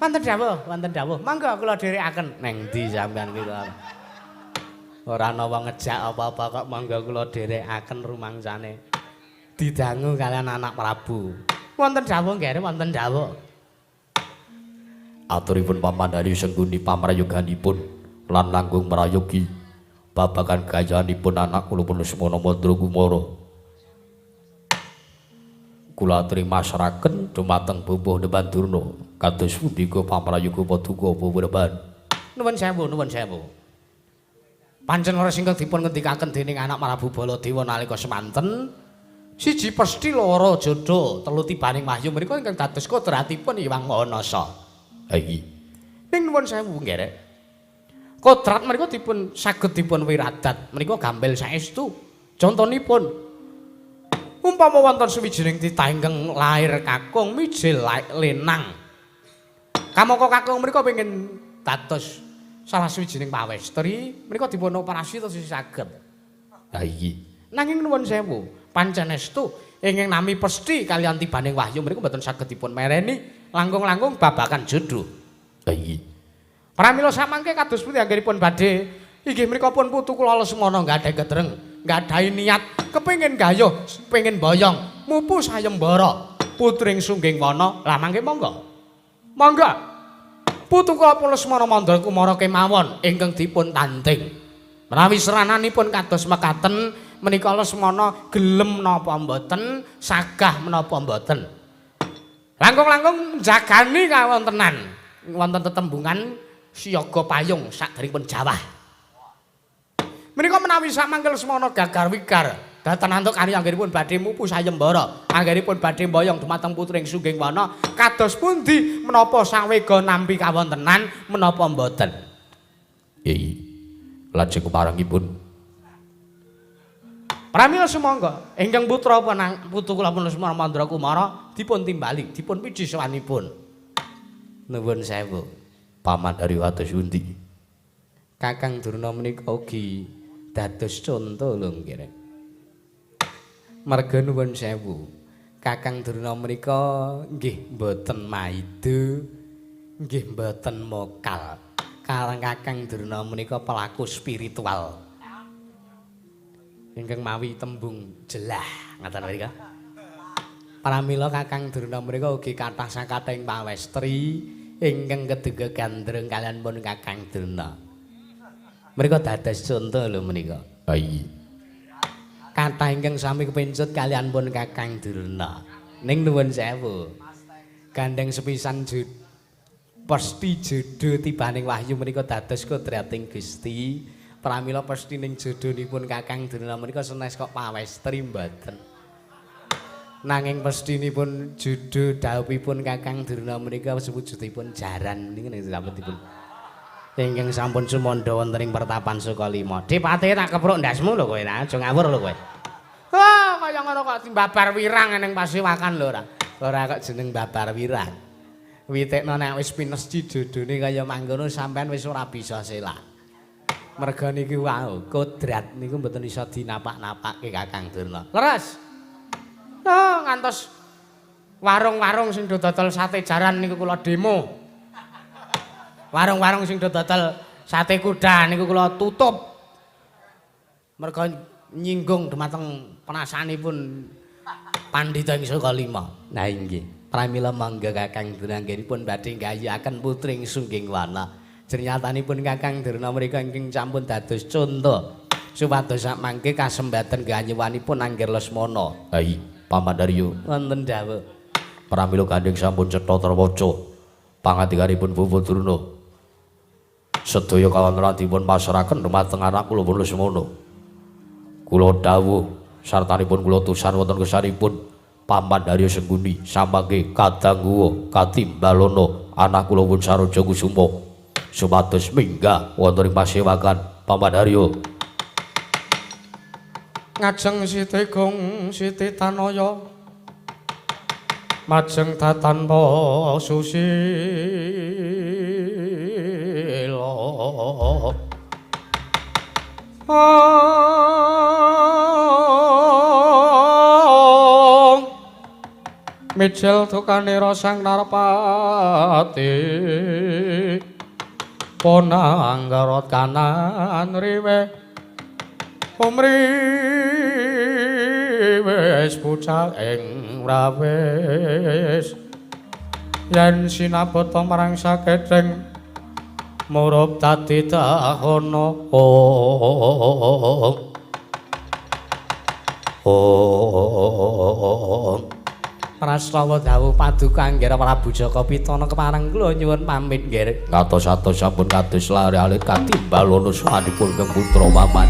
Wonten dawuh. Mangga kula dherekaken. Neng ndi sampean ki kok. Ora ana wong ngejak apa-apa kok mangga kula dherekaken rumangsane. Didangu kalian anak Prabu. Wonten dawuh nggih, wonten dawuh. Aturipun Paman Arya Sengguni pamrayoganipun lan langkung merayogi babagan gayanipun anak kula Lesmana Mandra Kumara. Kula aturi masrahaken dumateng Bapa Dewan Durna kados pundi pamrayoga paduka Bapa Dewan. Nuwun sewu. Pancen ora singkang dipun ngendikaken dening anak Prabu Baladewa nalika semanten. Siji pesthi loro jodho telu tibaning wahyu menika ingkang dados kodratipun Hyang Manasa. Iki. Ning nuwun sewu nggih rek. Kodrat menika dipun saged dipun wiradat menika gampil saestu. Contonipun umpama wonten suwijining titah ingkang lair kakung mijil lenang. Kamangka kakung menika pengin dados salah suwijining pawestri menika dipun operasi terus saged. Iki. Nanging nuwun sewu, pancen estu ingkang nami pesthi kaliyan tibaning wahyu menika mboten saged dipun mereni langkung-langkung babakan jodho. Iki. Pramila samangke kados pundi anggenipun badhe inggih menika pun putu kula Lesmana nggadahi gedreng, nggadahi niat kepengin gayuh, pengin boyong, mupu sayembara putring Sungging Wana. Lah mangke monggo. Monggo. Putu kula Lesmana Mandra Kumara kemawon ingkang dipun tanding. Menawi serananipun kados mekaten menika Lesmana gelem napa mboten, sagah menapa mboten. Langkung-langkung jagani kawontenan wonten tetembungan siyaga payung saderengipun jawah. Menika menawi samangke Lesmana gagar wigar dhateng antuk ari anggenipun badhe mupu sayembara, anggenipun badhe mboyong dumateng putring Sungging Wana kados pundi menapa sawega nampi kawontenan menapa mboten. Iki. Lajeng keparengipun Pramila sumangga ingkang putra putu kula Lesmana Mandra Kumara dipun timbali, dipun piji sawanipun. Nuwun sewu. Paman Arya kados pundi? Kakang Durna menika ugi dados conto lho nggih. Marga nuwun sewu. Kakang Durna menika nggih mboten maido, nggih mboten mokal. Karang Kakang Durna menika pelaku spiritual. Ingkang mawi tembung jelah ngaten mriku. Pramila Kakang Durna menika ugi kathah sakathing pawestri ingkang kedua gandreng kaliyan pun Kakang Durna. Menika dados conto lho menika. Iki. Kathah ingkang sami kepincut kaliyan pun Kakang Durna. Ning nuwun sewu. Gandeng sepisan pasti jodho tibaning wahyu menika dados kodrating Gusti. Pramila pesthi ning jodhonipun Kakang Durna menika sanes kok pawestri mboten. Nanging pestinipun jodho dhawuhipun Kakang Durna menika sewujudipun jaran niku ning sampun ingkang sampun sumandha wonten ing pertapan Sukalima. Dipate tak kepruk ndasmu lho kowe, aja ngawur lho kowe. Wah, kaya ngono kok dimbabar wirang ning Pasiwakan lho ora. Ora kok jeneng babar wirang. Witekno nek wis pinesti jodhone kaya mangkono sampean wis ora bisa selak. Merga niki wau, kodrat niku mboten iso dinapak-napakke Kakang Durna. Leres. Oh, ngantos warung-warung sing dodol sate jaran niku kula demo. Warung-warung sing dodol sate kuda niku kula tutup. Merga nyinggung dumateng penasanipun Pandhita Ingsun kalima. Nah inggih, pramila mangga Kakang Durna anggenipun badhe nggayuhaken putring sungging wana. Jernyatanipun Kakang Durna mrika ingkang sampun dados conto supados sak mangke kasembaten ganyuwanipun Angger Lesmana. Ai, Paman Daryo. Wonten dawuh. Pramila Gandeng sampun cetha terwaca pangandikanipun Bapak Durna. Sedaya kawontenanipun pasrahaken dumateng anak kula Lesmana. Kula dawuh sartanipun kula tusan wonten kesanipun Paman Daryo Sengguni samangke kadangguwa katimbalana anak kula pun Saroja Kusuma supados minggah wonten ing pasewakan Paman Daryo. Ngajeng Siti Gong Siti Tanaya majeng tatanpa susila Mijil tukanira Sang Narpati Ponanggarot kanan riwe umriwis pucal ing rawis yen sinabata marang sakedheng murup dadi dahana Prastawa dawuh paduka Angger Prabu Jaka Pitana kepareng kula nyuwun pamit nggih. Ngatos-atos sampun kados lare alit katimbalana sahanipun Kang Putra Paman.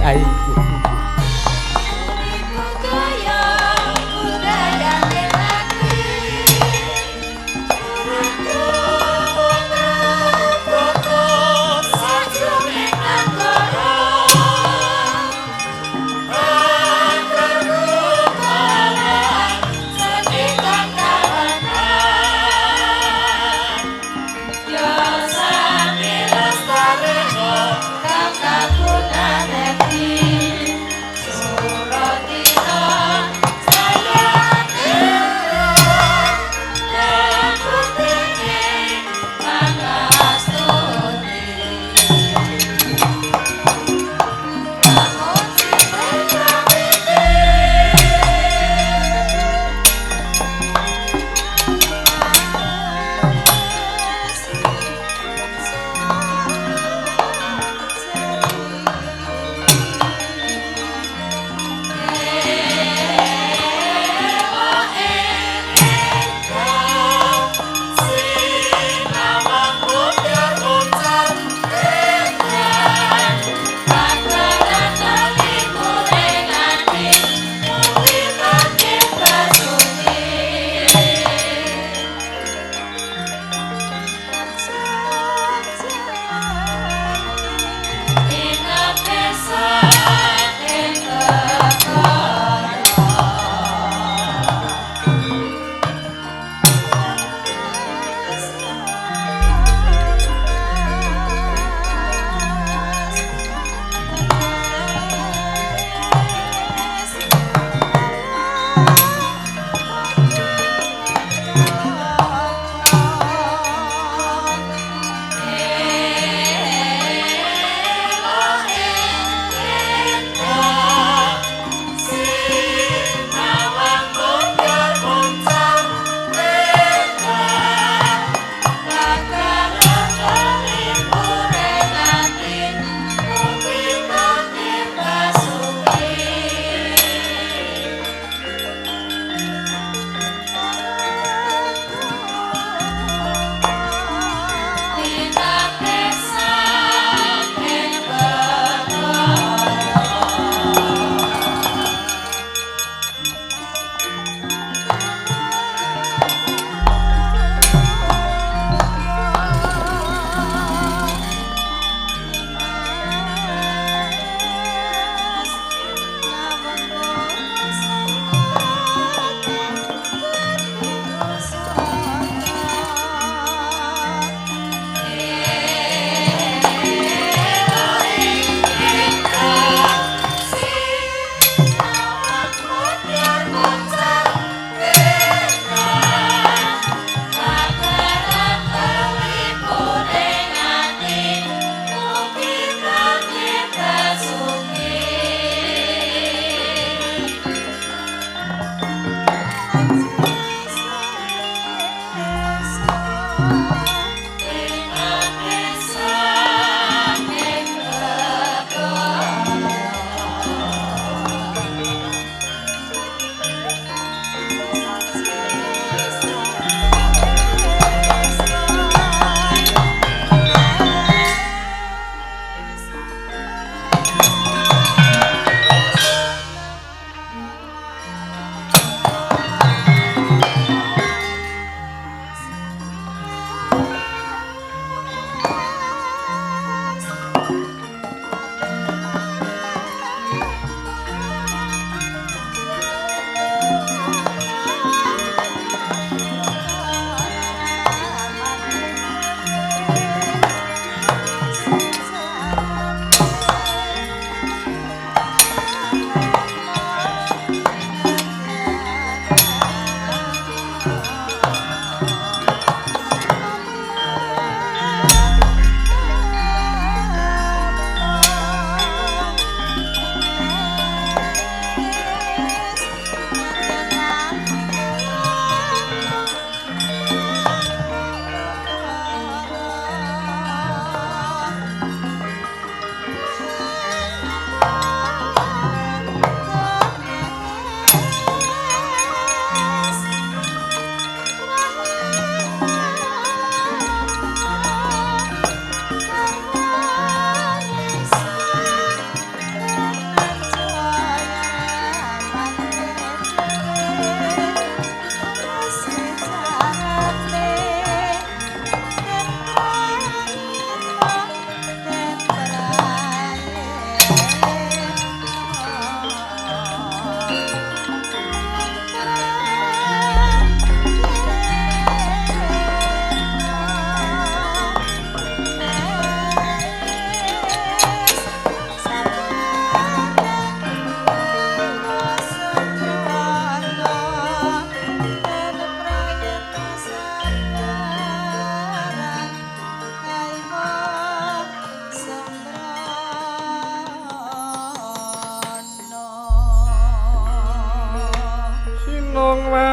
sinung mati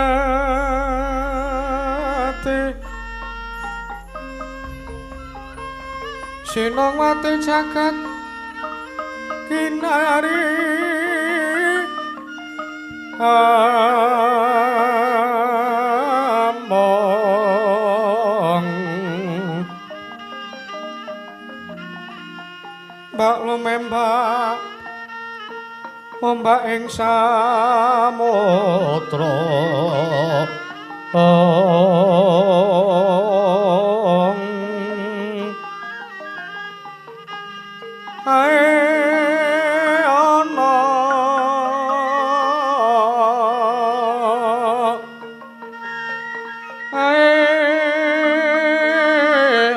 sinung mati jagat kinari among mbak lumembak ombak ing samudra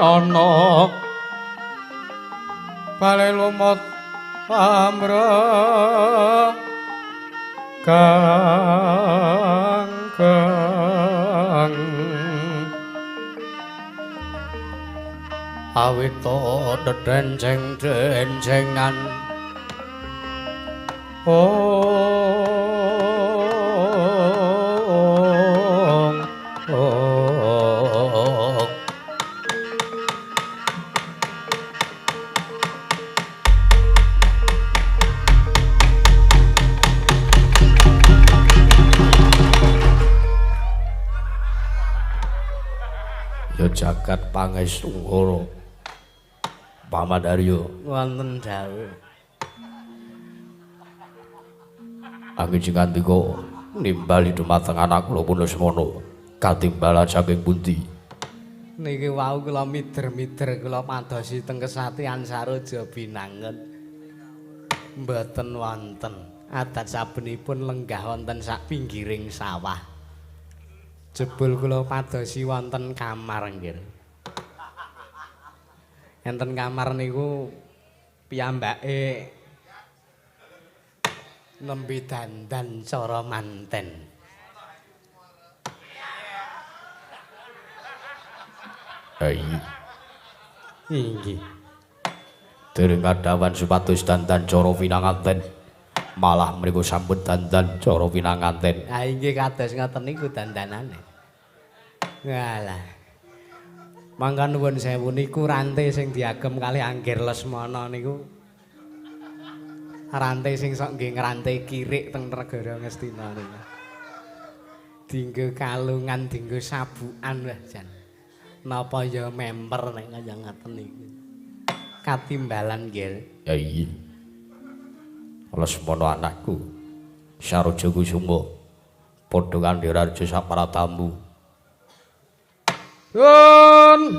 ana bale lumut amra kang awita dedenjeng-denjengan ya jagat pangestu Pamadarya wonten dawuh angin sing ngandika nimbali dumateng anak kula pun Lesmana katimbalan saking pundi niki wau kula mider-mider kula madosi teng kesatian Saroja Binangun mboten wonten adat sabenipun lenggah wonten sak pinggiring sawah jebul kula padosi wonten kamar nggih enten kamar niku piyambake nembe dandan cara manten. Iya. Inggih. Dereng kadawan supados dandan cara pinanganten. Malah mriku sampun dandan cara pinanganten. Ha inggih kados ngoten niku dandanane. Ngalah. Mangka nuwun sewu niku rantai sing diagem kalih Angger Lesmana niku rantai sing sok nggih ngrantai kirik teng negara Ngastina niku. Dinggo kalungan, dinggo sabukan wah jan. Napa ya memper nek kaya ngaten niku. Katimbalan nggih. Ya iya. Lesmana anakku. Saroja Kusuma padha kandhe raja sapratamu. Yun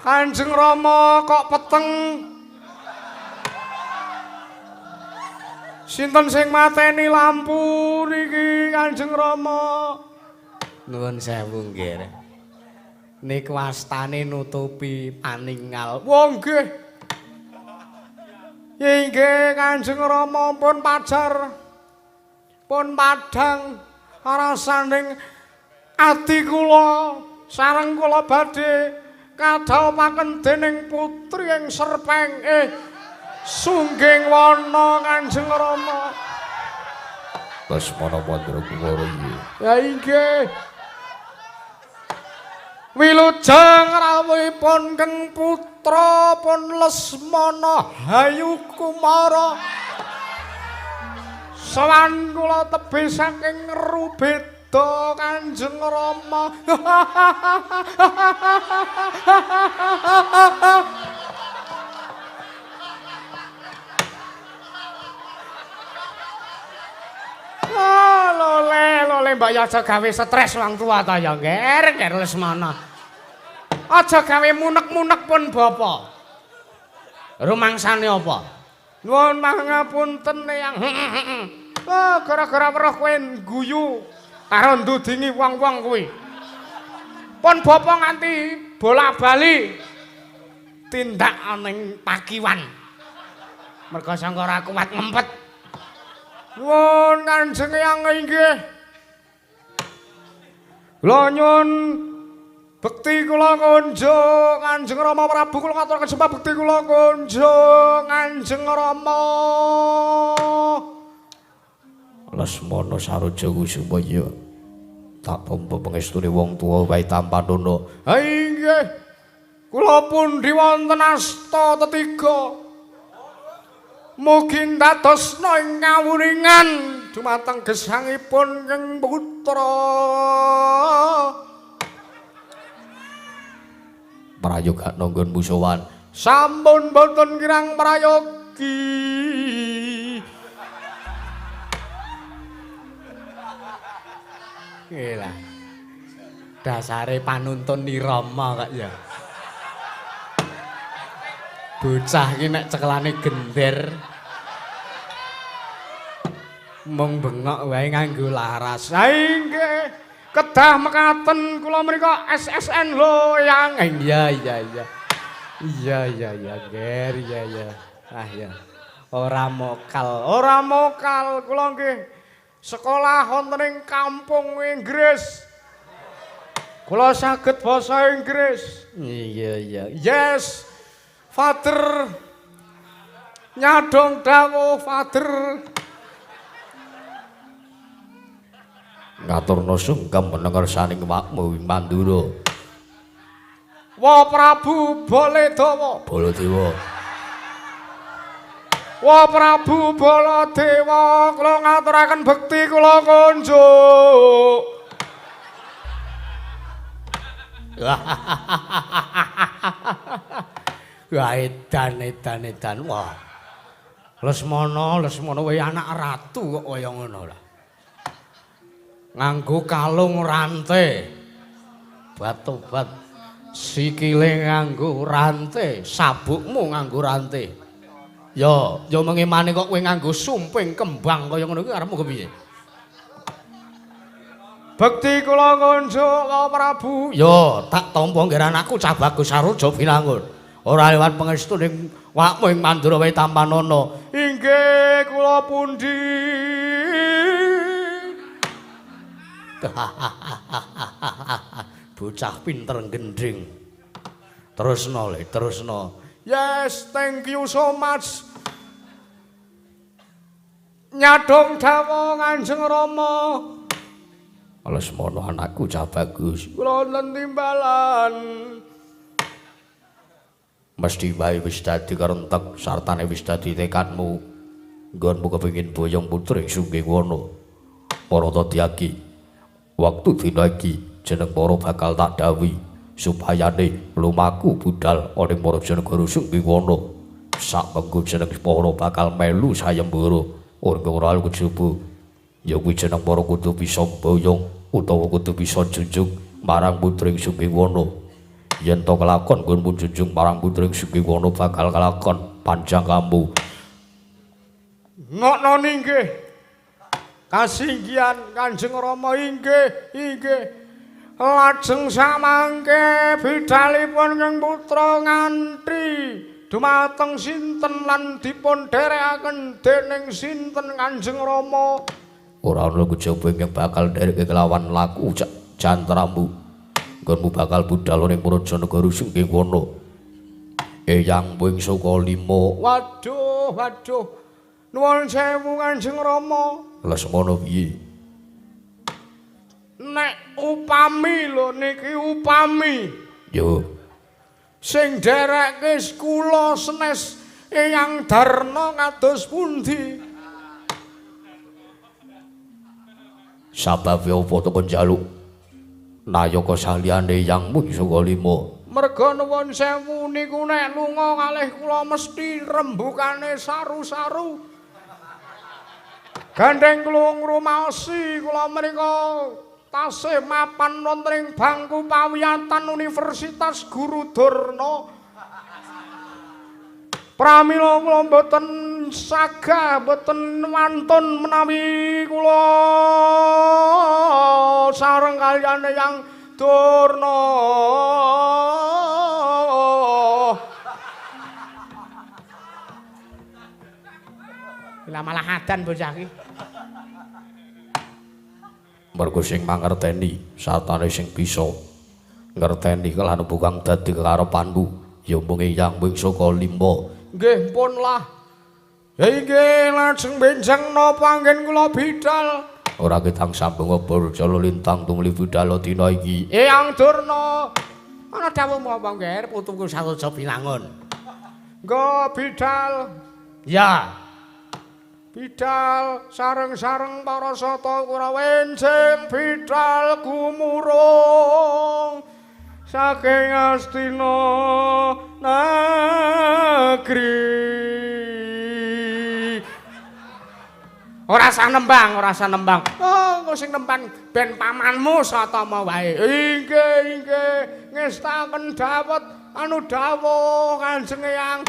Kanjeng Rama kok peteng sinten sing mateni lampu niki Kanjeng Rama Nuwun sewu nggih. Niku astane nutupi paninggal. wong nggih inggih Kanjeng Rama pun pajar pun padhang rasaning ati kula sareng kula badhe kadhaopaken dening putri ing Serpeng Sungging Wana Kanjeng Rama. Lesmana Mandragumara iya. Ya inggih. Wilujeng rawuhipun keng putra pun Lesmana Hayukumara. Sawan kula tebih saking Rubeda Kanjeng Rama. Lole mbak ya aja gawe stres wong tua ta ya Nger Lesmana. Aja gawe munek-munek pun bapa. Rumangsane apa? Nuwun mangapunten Eyang. Gara-gara weruh kowe guyu karo ndudingi wong-wong kuwi. Pun bapa nganti bola-bali tindak ning pakiwan. Merga sangka ora kuat ngempet. Nuwun Kanjeng Eyang inggih. Kula nyuwun bekti kula kunjuk Kanjeng Rama Prabu kula ngaturaken sembah bekti kula kunjuk Kanjeng Rama. Lesmana saroja supaya tak tampa pangestune wong tuwa wae Tampanana. Ha inggih. Kula pundi wonten asta tetiga. Mugi ndadosna ing kawuningan dumateng gesangipun Kang Putra. Prayoga nanggon musawan. Sampun boten kirang prayogi. Gila. Dasare panuntun nirama kak ya. Bocah iki nek cekelane gender mung bengok wae nganggo laras. Ha inggih, kedah mekaten kula menika SSN lho yang. Iya. Iya, Ger, iya. Ah ya. Ora mokal kula nggih sekolah wonten ing kampung Inggris. Kula saged basa Inggris. Iya. Yes. Father. Nyadong dawuh Father. Ngaturna sungkem menengar saning makmu Mandura. Wa Prabu Baladewa. Baladewa. Wa Prabu Baladewa, kula ngaturaken bekti kula kunjuk. Wah, edan. Wah. Lesmana wae anak ratu kok kaya ngono lah. Nganggo kalung rantai. Batobat. Sikile nganggo rantai, sabukmu nganggo rantai. Ya mengimane kok kowe nganggo sumping kembang kaya ngono kuwi arepmu kepiye? Bekti kula kunjuk Kang Prabu. Ya, tak tampa nggih anakku Cah Bagus Saroja Binangun. Ora liwat pangestu ning wakmu ing Mandura wae Tampanana. Inggih kula pundi. Bocah pinter gendring. Terusno. Yes, thank you so much. Nyadong dawuh Kanjeng Rama. Lesmana anakku Cah Bagus. Kula wonten timbalan. Mesti wae wis dadi karentek sartane wis dadi tekadmu. Nggonmu kepengin boyong putri Sungkingwana. Para Tadyagi. Waktu dina iki jeneng para bakal tak dawuhi supayane lumaku budal ana ing para Janegara Sungkingwana. Sapengko jeneng para bakal melu sayembara ora kejaba. Ya kuwi jeneng para kudu bisa boyong utawa kudu bisa junjung marang putri Sungkingwana. Yen to kelakon nggonmu junjung marang putri Sungkingwana bakal kelakon panjang kambu. Ngono nggih. Kasinggihan Kanjeng Rama inggih. Lajeng samangke bidalipun Kang Putra nganti dumateng sinten lan dipun dherekaken dening sinten Kanjeng Rama. Ora ana kejaba yang bakal ndereke kelawan laku jantramu. Nggonmu bakal budal ning para Janegara Sungkingwana. Eyang Wing Saka 5. Waduh. Nuwun sewu Kanjeng Rama. Lesmana piye? Nek upami lho niki upami. Yo. Sing dereke kula senes Eyang Darna kados pundi? Sababe apa to njaluk? Nayaka saliyane Eyang Wing Saka 5. Merga nuwun sewu niku nek lunga kalih kula mesti rembukane saru-saru. Gandeng kula ngrumaosi kula menika tasih mapan wonten ing bangku pawiyatan Universitas Guru Durna. Pramila kula mboten sagah mboten wantun menawi kula sareng kaliyan Eyang Durna. Lah malah adan bocah iki. Mergo sing mangerteni sartane sing bisa ngerteni kelan bukan dadi kekarepanmu ya mung Eyang Wing Saka 5. Nggih pun lah. Inggih lajeng benjang napa anggen kula bidal. Ora ketang sambung obor jala lintang tumuli budal dina iki. Eyang Durna. Ana dawuh apa ngger putuku sawoja bilangun. Nggo bidal. Ya. Bidal sareng-sareng para sata Kurawa enjing bidal gumurung saking Astina negeri. Ora usah nembang. Oh, engko sing nembang ben pamanmu satama wae. Inggih, ngestaken dawuh Kanjeng Eyang.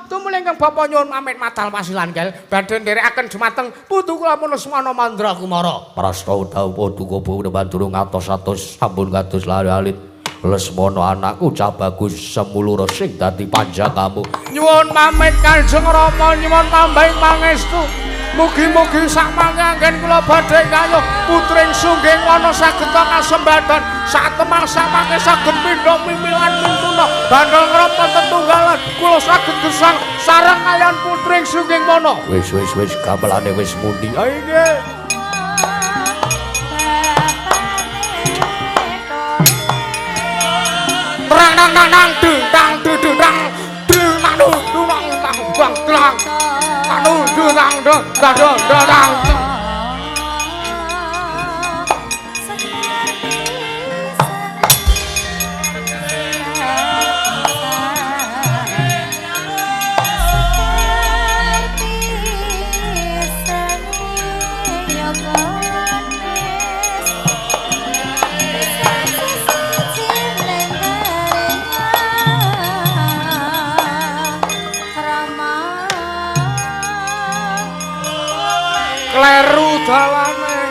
Tumuli ingkang bapa nyuwun pamit madal pasilan gel badhe nderekaken dumateng putu kula Lesmana Mandrakumara. Prasta dawuh duka punika durung atos-atos sampun kados lali-alit. Lesmana anakku cah bagus semulur sing dadi panjakamu. Nyuwun pamit Kanjeng Rama, nyuwun tambahing pangestu. Mugi-mugi sak mangke kula badhe kayuh putring sungging wana saged kasembadan satemang samangke saged pindha mimilan mintuna bandel ngrapa tetunggalan kula saged gesang sareng kaliyan putring sungging wana. Wis gamelane wis muni. Ha inggih. Terang nang nang dung tang dung tang dung manu dung tang bang tlang manu dung tang dung tang. Kleru dalane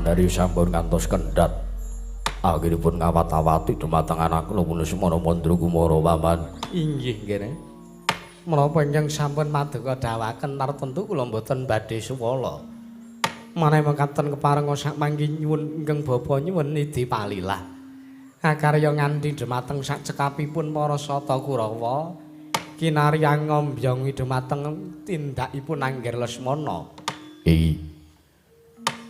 Dari sampun ngantos kendhat akhiripun ngawat-awati dumateng anak kula Lesmana Mandrakumara paman. Inggih nggih. Menapa ingkang sampun maduka dawaken tartemtu kula mboten badhe suwala. Maneh mekaten keparenga sak mangki nyuwun ingkang bapa nyuwun idi palilah. Akarya nganti dhumateng sak cekapipun para Sata Kurawa kinarya ngombyongi dhumateng tindakipun Angger Lesmana.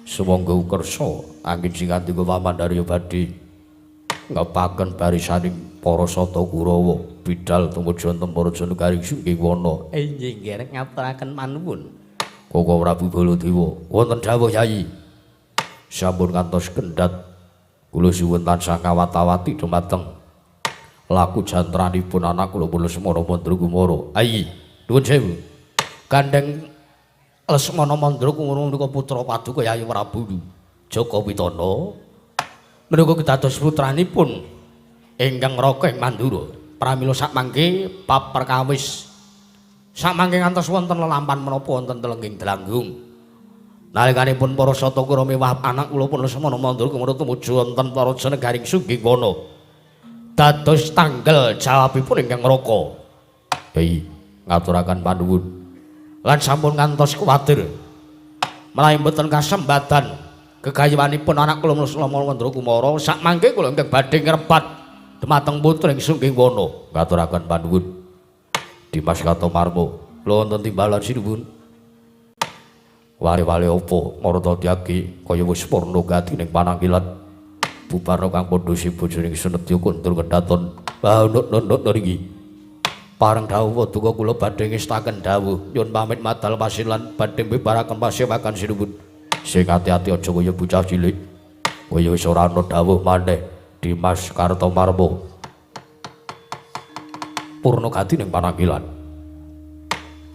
Sumangga kersa angin sing katiga pamandarya badhe ngepaken barisaning para Sata Kurawa bidhal tumuju tempura Janagaring Sungging Wana. Inggih nggih ngaturaken manuwun. Koko Prabu Baladewa wonten dawuh Yayi. Sampun kantos kendhat kula suwun tansah ngawat-awati dhumateng laku jantranipun anak kula Lesmana Mandragumara. Ayi, nuwun sewu. Gandeng Lesmana Mandragumara menika putra paduka Yayi Prabu Jaka Pitana. Menika dados putranipun ingkang Raka ing Mandura. Pramila sakmangke bab perkawis sakmangke ngantos wonten lelampan menapa wonten telengging Delanggung. Nalikanipun para Sata Kurawa miwah anak kula pun Lesmana Mandragumara tumuju wonten para Janagaring Sungging Wana. Dados tanggal jawabipun ingkang Raka. Yayi, ngaturaken panuwun. Lan sampun ngantos kuwatir menawi mboten kasembadan gegayawanipun anak kula Lesmana Mandragumara sakmangke kula ingkang badhe ngrepat dhumateng putra ing Sungging Wana. Ngaturaken panuwun. Dimas Katamarma kula wonten timbalan sinuwun. Wali-wali apa marata Tyagi kaya wis purna gatining pananggilan bubarna kang padha bojoning Senedya kundur kendhaton nuk niki pareng dawuh paduka kula badhe ngestaken dawuh nyuwun pamit madal pasilan badhe mbebaraken pasewakan sinuwun. Sing ati-ati aja kaya bocah cilik kaya wis ora ana dawuh maneh. Dimas Kartomarma purna gatining pananggilan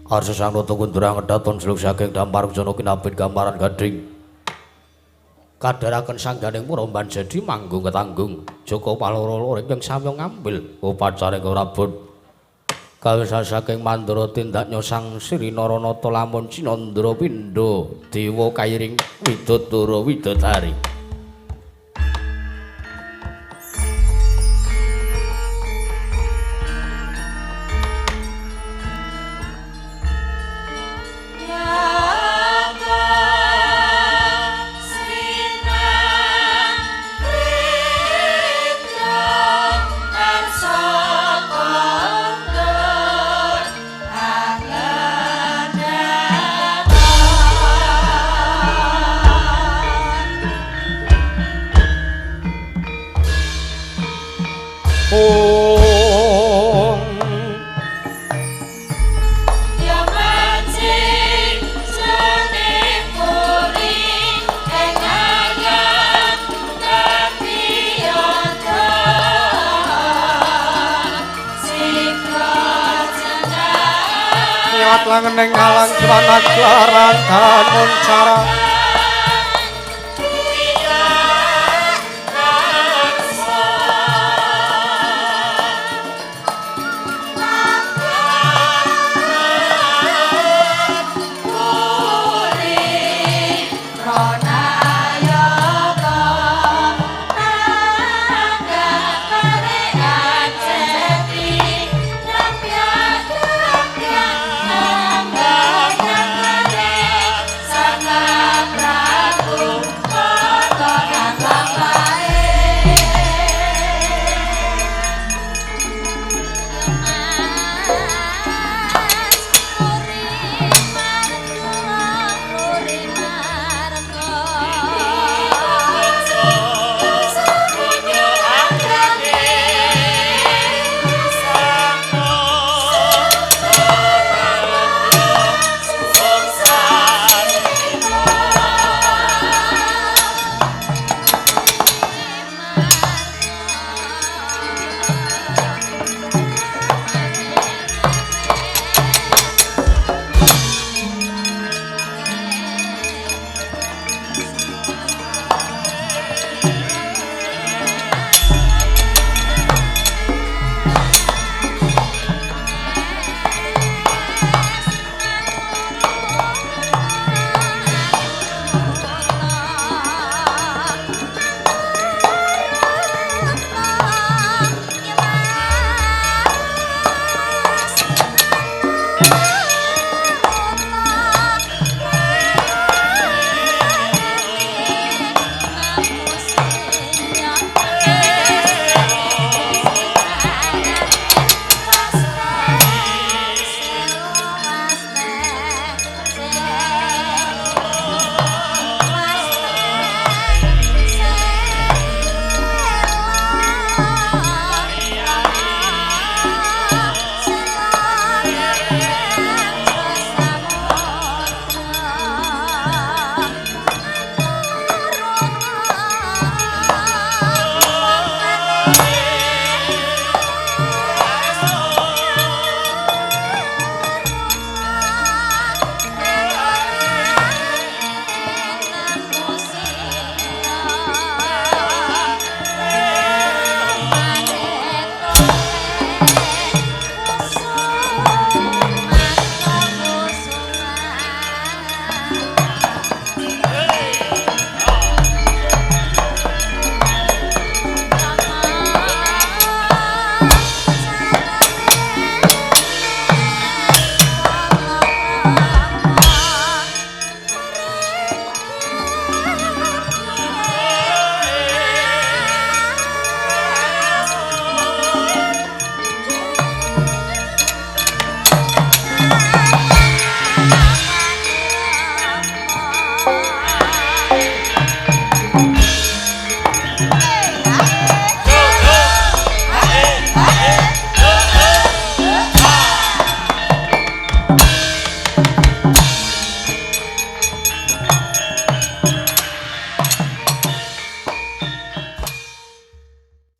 Arsa sang rata kundurang ngedhaton seluk saking dampar jana kinapit gambaran gading kadharaken sangganing puromban jadi manggung ketanggung Jaka Paloro ingkang samya ngambil upacara ngrabut kawisan saking mandara tindak nyosang Sri Naranata lamun Cinandra Pindha dewa kairing Widodara Widodari. Langeneng alang swanaglaran danun cara